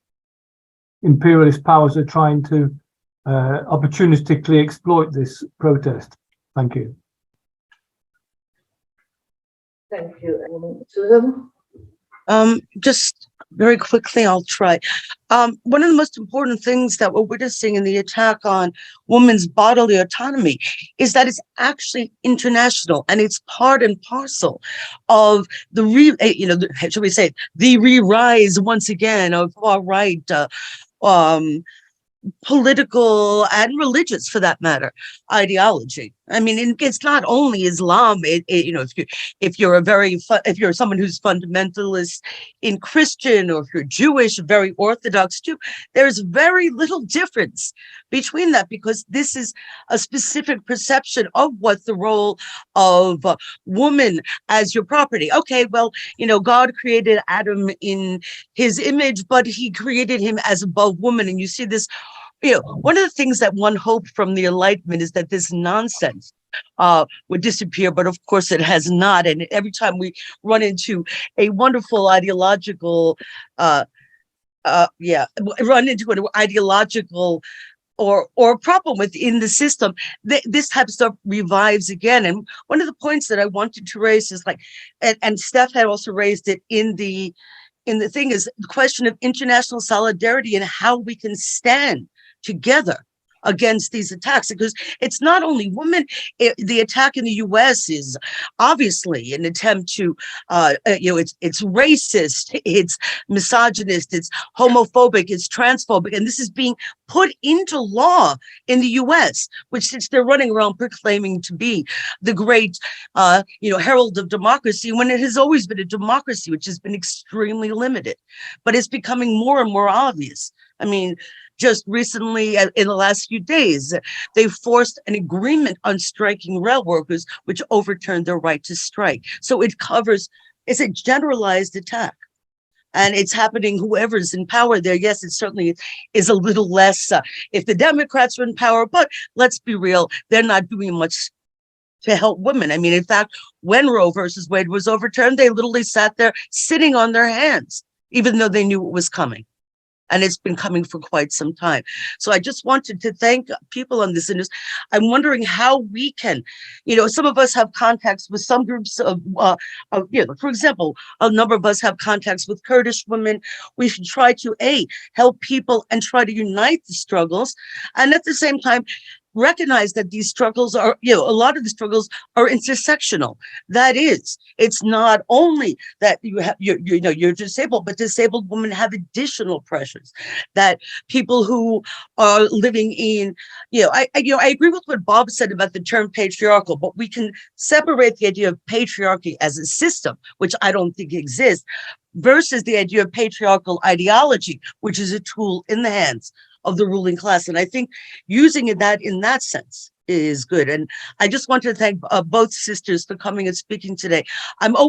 imperialist powers are trying to opportunistically exploit this protest. Thank you. Thank you. Susan? Just very quickly, I'll try. One of the most important things that we're witnessing in the attack on women's bodily autonomy is that it's actually international, and it's part and parcel of the re-rise once again of far-right political and religious, for that matter, ideology. I mean, it's not only Islam. If you're someone who's fundamentalist in Christian, or if you're Jewish, very Orthodox Jew, there's very little difference between that, because this is a specific perception of what the role of woman as your property. Okay, well, God created Adam in his image, but he created him as above woman. And you see this, one of the things that one hoped from the Enlightenment is that this nonsense would disappear, but of course it has not. And every time we run into a wonderful ideological, run into an ideological or problem within the system, this type of stuff revives again. And one of the points that I wanted to raise is and Steph had also raised it in the thing, is the question of international solidarity and how we can stand together against these attacks, because it's not only women. The attack in the US is obviously an attempt to, it's racist, it's misogynist, it's homophobic, it's transphobic, and this is being put into law in the US, which, since they're running around proclaiming to be the great, herald of democracy, when it has always been a democracy which has been extremely limited, but it's becoming more and more obvious. I mean, just recently, in the last few days, they forced an agreement on striking rail workers, which overturned their right to strike. So it's a generalized attack. And it's happening, whoever's in power there. Yes, it certainly is a little less if the Democrats are in power, but let's be real, they're not doing much to help women. I mean, in fact, when Roe versus Wade was overturned, they literally sat there sitting on their hands, even though they knew it was coming. And it's been coming for quite some time. So I just wanted to thank people on this. And I'm wondering how we can, some of us have contacts with some groups of, for example, a number of us have contacts with Kurdish women. We should try to, help people and try to unite the struggles. And at the same time, recognize that these struggles are, a lot of the struggles are intersectional. That is, it's not only that you're disabled, but disabled women have additional pressures that people who are living in, I agree with what Bob said about the term patriarchal, but we can separate the idea of patriarchy as a system, which I don't think exists, versus the idea of patriarchal ideology, which is a tool in the hands of the ruling class. And I think using that in that sense is good. And I just want to thank both sisters for coming and speaking today.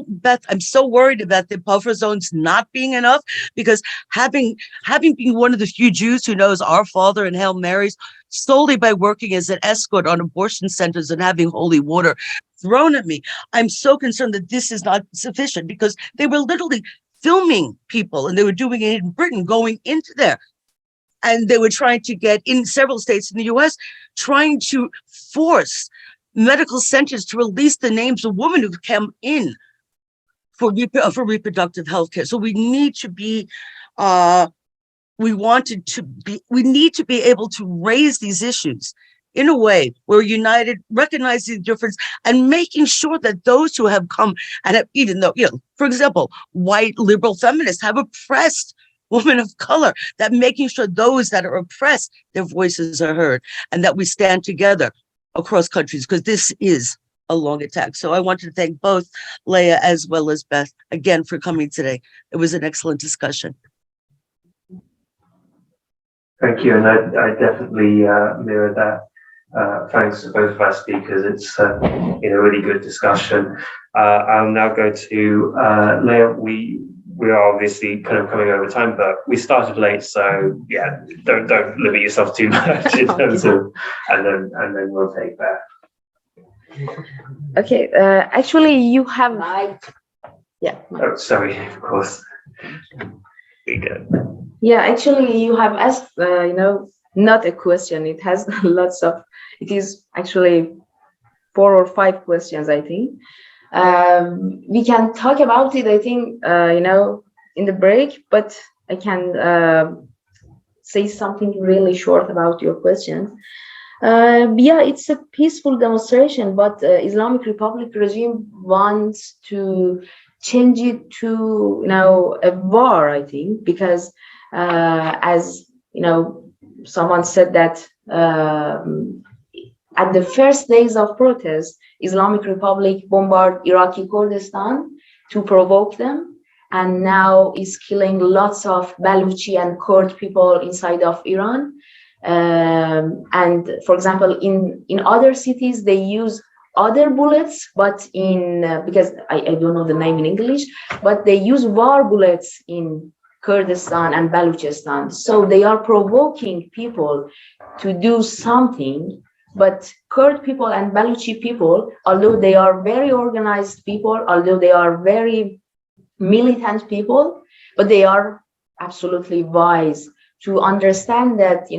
Beth, I'm so worried about the buffer zones not being enough, because having been one of the few Jews who knows Our Father and Hail Marys solely by working as an escort on abortion centers and having holy water thrown at me, I'm so concerned that this is not sufficient, because they were literally filming people, and they were doing it in Britain, going into there. And they were trying to get, in several states in the US, trying to force medical centers to release the names of women who've come in for reproductive health care. So we need to be, we need to be able to raise these issues in a way we're united, recognizing the difference and making sure that those who have come and have, even though, for example, white liberal feminists have oppressed women of color, that making sure those that are oppressed, their voices are heard, and that we stand together across countries, because this is a long attack. So I wanted to thank both Laya as well as Beth again for coming today. It was an excellent discussion. Thank you, and I definitely mirror that. Thanks to both of our speakers. It's a really good discussion. I'll now go to Laya. We are obviously kind of coming over time, but we started late, so yeah, don't limit yourself too much in terms of, and then we'll take that. Okay, actually, you have. Yeah. Oh, sorry, of course. Be good. Yeah, actually, you have asked, not a question. It has lots of. It is actually 4 or 5 questions, I think. We can talk about it, I think, in the break, but I can say something really short about your question. Yeah, it's a peaceful demonstration, but Islamic Republic regime wants to change it to, a war, I think, because as, someone said that at the first days of protest, Islamic Republic bombarded Iraqi Kurdistan to provoke them, and now is killing lots of Baluchi and Kurd people inside of Iran. And for example, in other cities, they use other bullets, but because I don't know the name in English, but they use war bullets in Kurdistan and Baluchistan. So they are provoking people to do something. But Kurd people and Baluchi people, although they are very organized people, although they are very militant people, but they are absolutely wise to understand that,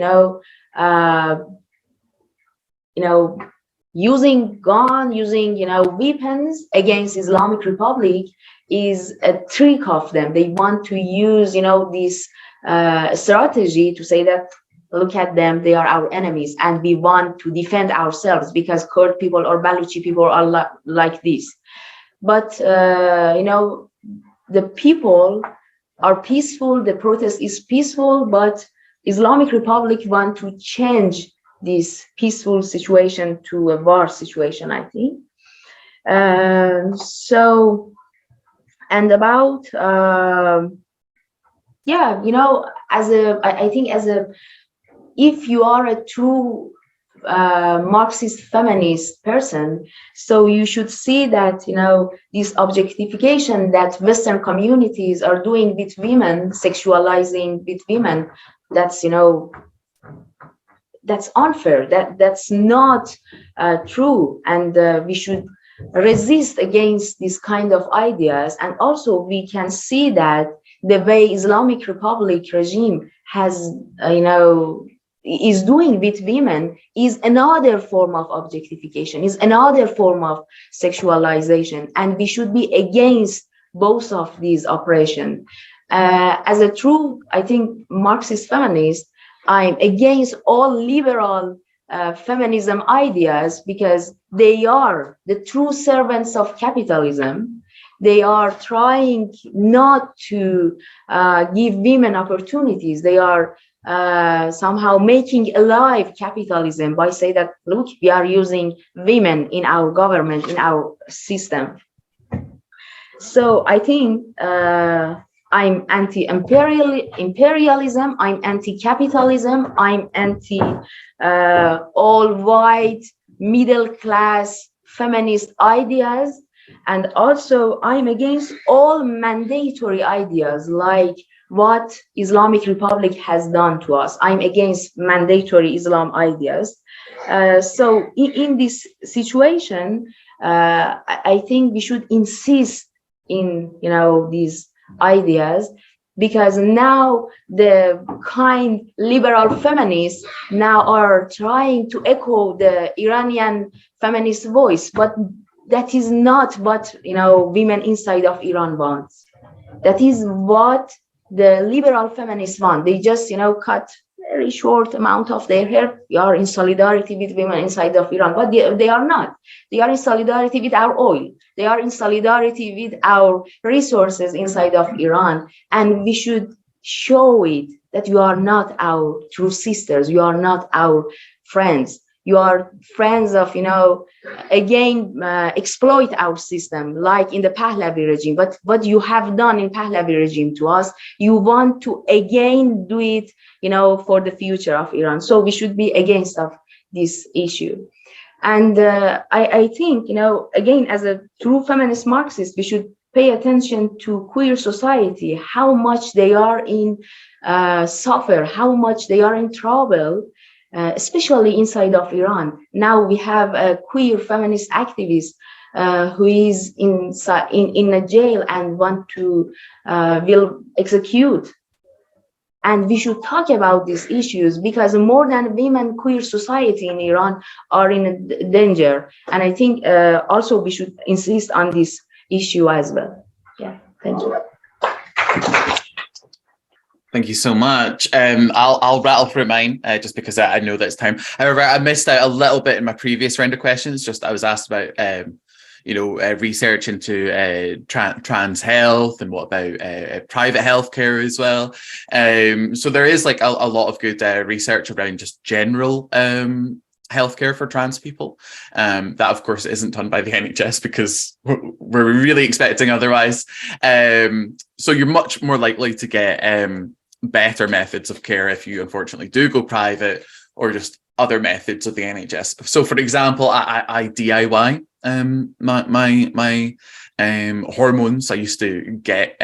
using gun, using, weapons against Islamic Republic is a trick of them. They want to use, this strategy to say that, look at them, they are our enemies, and we want to defend ourselves because Kurd people or Baluchi people are like this. But, the people are peaceful, the protest is peaceful, but Islamic Republic want to change this peaceful situation to a war situation, I think. And about, if you are a true Marxist feminist person, so you should see that, this objectification that Western communities are doing with women, sexualizing with women, that's, that's unfair, that's not true, and we should resist against this kind of ideas. And also we can see that the way Islamic Republic regime has, is doing with women is another form of objectification, is another form of sexualization, and we should be against both of these operations. As a true, I think, Marxist feminist, I'm against all liberal feminism ideas because they are the true servants of capitalism. They are trying not to give women opportunities. They are somehow making alive capitalism by saying that, look, we are using women in our government, in our system. So I think I'm anti-imperialism, I'm anti-capitalism, I'm anti-all-white, middle-class feminist ideas. And also I'm against all mandatory ideas like what Islamic Republic has done to us. I'm against mandatory Islam ideas. So in this situation, I think we should insist in, these ideas, because now the kind liberal feminists now are trying to echo the Iranian feminist voice, but that is not what, women inside of Iran wants. That is what the liberal feminists want. They just, cut very short amount of their hair. We are in solidarity with women inside of Iran, but they are not. They are in solidarity with our oil. They are in solidarity with our resources inside of Iran. And we should show it that you are not our true sisters. You are not our friends. You are friends of, again, exploit our system, like in the Pahlavi regime. But what you have done in Pahlavi regime to us, you want to again do it, for the future of Iran. So we should be against of this issue. And I think, again, as a true feminist Marxist, we should pay attention to queer society, how much they are in suffer, how much they are in trouble, especially inside of Iran. Now we have a queer feminist activist who is in a jail and will execute. And we should talk about these issues because more than women, queer society in Iran are in danger. And I think also we should insist on this issue as well. Yeah, thank you. Thank you so much. I'll rattle through mine just because I know that it's time. However, I missed out a little bit in my previous round of questions. Just I was asked about research into trans health and what about private healthcare as well. So there is like a lot of good research around just general healthcare for trans people. That of course isn't done by the NHS because we're really expecting otherwise. So you're much more likely to get better methods of care if you unfortunately do go private or just other methods of the NHS. So for example, I DIY my hormones. I used to get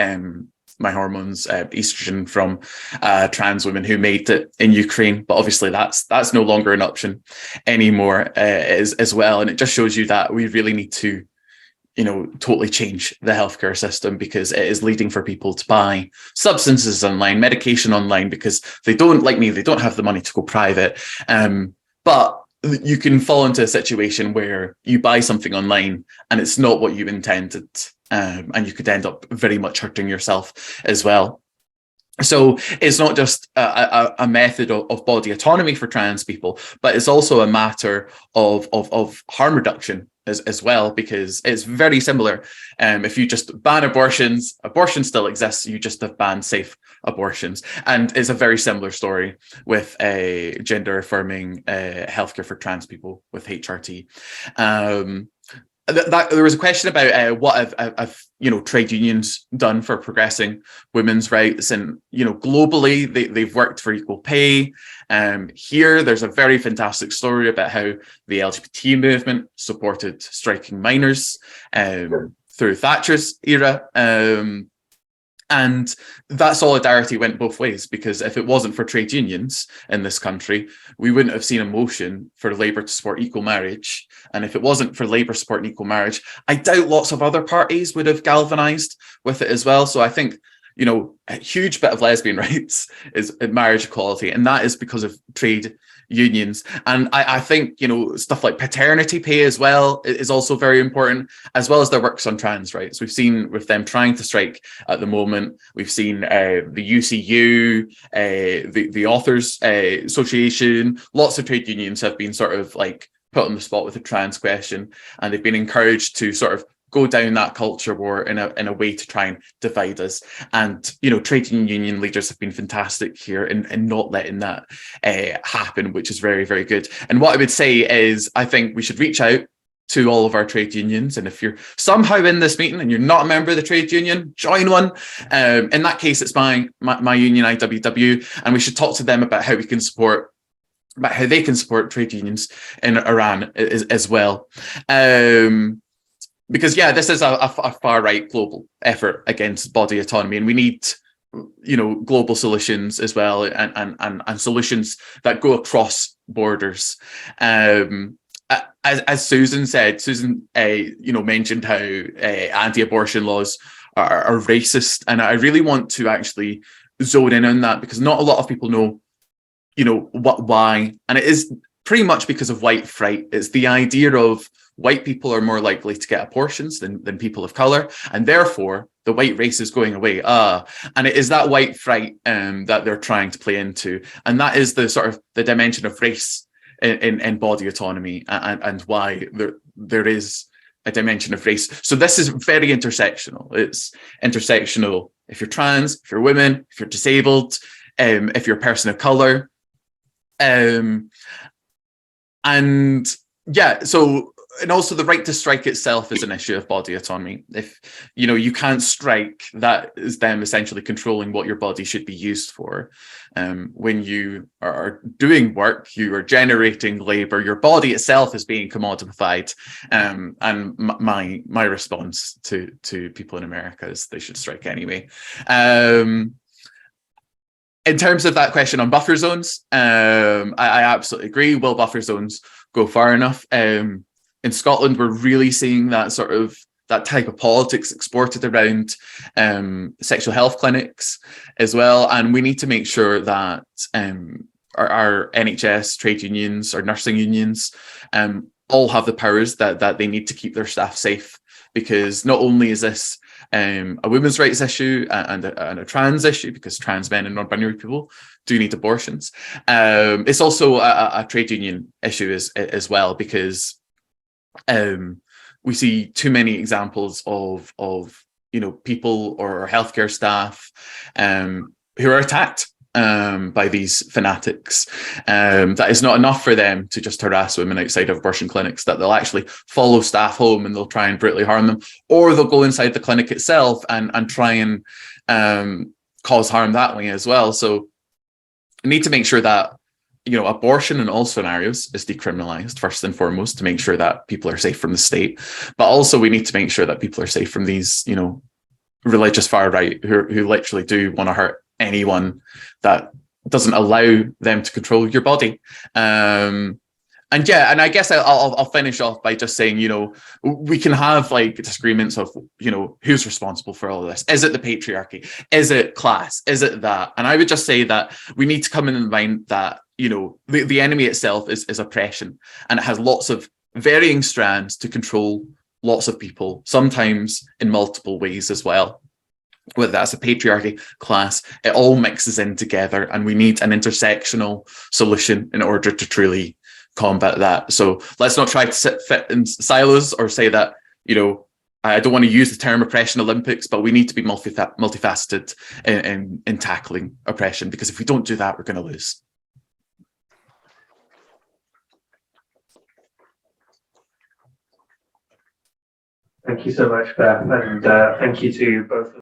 my hormones, estrogen, from trans women who made it in Ukraine, but obviously that's no longer an option anymore as well. And it just shows you that we really need to totally change the healthcare system, because it is leading for people to buy substances online, medication online, because they don't have the money to go private. But you can fall into a situation where you buy something online and it's not what you intended, and you could end up very much hurting yourself as well. So it's not just a method of body autonomy for trans people, but it's also a matter of harm reduction as well, because it's very similar. If you just ban abortions, abortion still exists, you just have banned safe abortions. And it's a very similar story with gender affirming healthcare for trans people with HRT. There was a question about what have trade unions done for progressing women's rights, and globally they've worked for equal pay. Here there's a very fantastic story about how the LGBT movement supported striking minors through Thatcher's era. And that solidarity went both ways, because if it wasn't for trade unions in this country, we wouldn't have seen a motion for Labour to support equal marriage. And if it wasn't for Labour supporting equal marriage, I doubt lots of other parties would have galvanised with it as well. So I think, a huge bit of lesbian rights is marriage equality, and that is because of trade unions. And I think, stuff like paternity pay as well is also very important, as well as their works on trans rights. We've seen with them trying to strike at the moment. We've seen the UCU, the Authors Association, lots of trade unions have been sort of like put on the spot with the trans question, and they've been encouraged to sort of go down that culture war in a way to try and divide us. And trade union leaders have been fantastic here in not letting that happen, which is very, very good. And what I would say is, I think we should reach out to all of our trade unions, and if you're somehow in this meeting and you're not a member of the trade union, join one. In that case, it's my union, IWW, and we should talk to them about how we can support, about how they can support trade unions in Iran as well. Because this is a far right global effort against body autonomy, and we need global solutions as well, and solutions that go across borders. As Susan said, mentioned how anti-abortion laws are racist, and I really want to actually zone in on that, because not a lot of people know why, and it is pretty much because of white fright. It's the idea of white people are more likely to get abortions than people of color, and therefore the white race is going away. And it is that white fright that they're trying to play into, and that is the sort of the dimension of race in body autonomy, and why there is a dimension of race. So this is very intersectional. It's intersectional if you're trans, if you're women, if you're disabled, if you're a person of color. And yeah, so, and also the right to strike itself is an issue of body autonomy. If, you know, you can't strike, that is them essentially controlling what your body should be used for. When you are doing work, you are generating labor, your body itself is being commodified. And my response to people in America is they should strike anyway. In terms of that question on buffer zones, I absolutely agree. Will buffer zones go far enough? In Scotland, we're really seeing that sort of that type of politics exported around sexual health clinics as well. And we need to make sure that our NHS trade unions, our nursing unions, all have the powers that they need to keep their staff safe. Because not only is this a women's rights issue and a trans issue, because trans men and non-binary people do need abortions. It's also a trade union issue as well, because we see too many examples of you know, people or healthcare staff who are attacked by these fanatics. That is not enough for them to just harass women outside of abortion clinics, that they'll actually follow staff home and they'll try and brutally harm them, or they'll go inside the clinic itself and try and cause harm that way as well. So we need to make sure that, you know, abortion in all scenarios is decriminalized first and foremost, to make sure that people are safe from the state. But also we need to make sure that people are safe from these, you know, religious far right who literally do want to hurt anyone that doesn't allow them to control your body. And yeah, and I guess I'll finish off by just saying, you know, we can have like disagreements of, you know, who's responsible for all of this. Is it the patriarchy? Is it class? Is it that? And I would just say that we need to come in mind that, you know, the enemy itself is oppression, and it has lots of varying strands to control lots of people, sometimes in multiple ways as well. Whether that's a patriarchy, class, it all mixes in together, and we need an intersectional solution in order to truly combat that. So let's not try to fit in silos or say that, you know, I don't want to use the term oppression Olympics, but we need to be multifaceted in tackling oppression, because if we don't do that, we're going to lose. Thank you so much, Beth, and thank you to both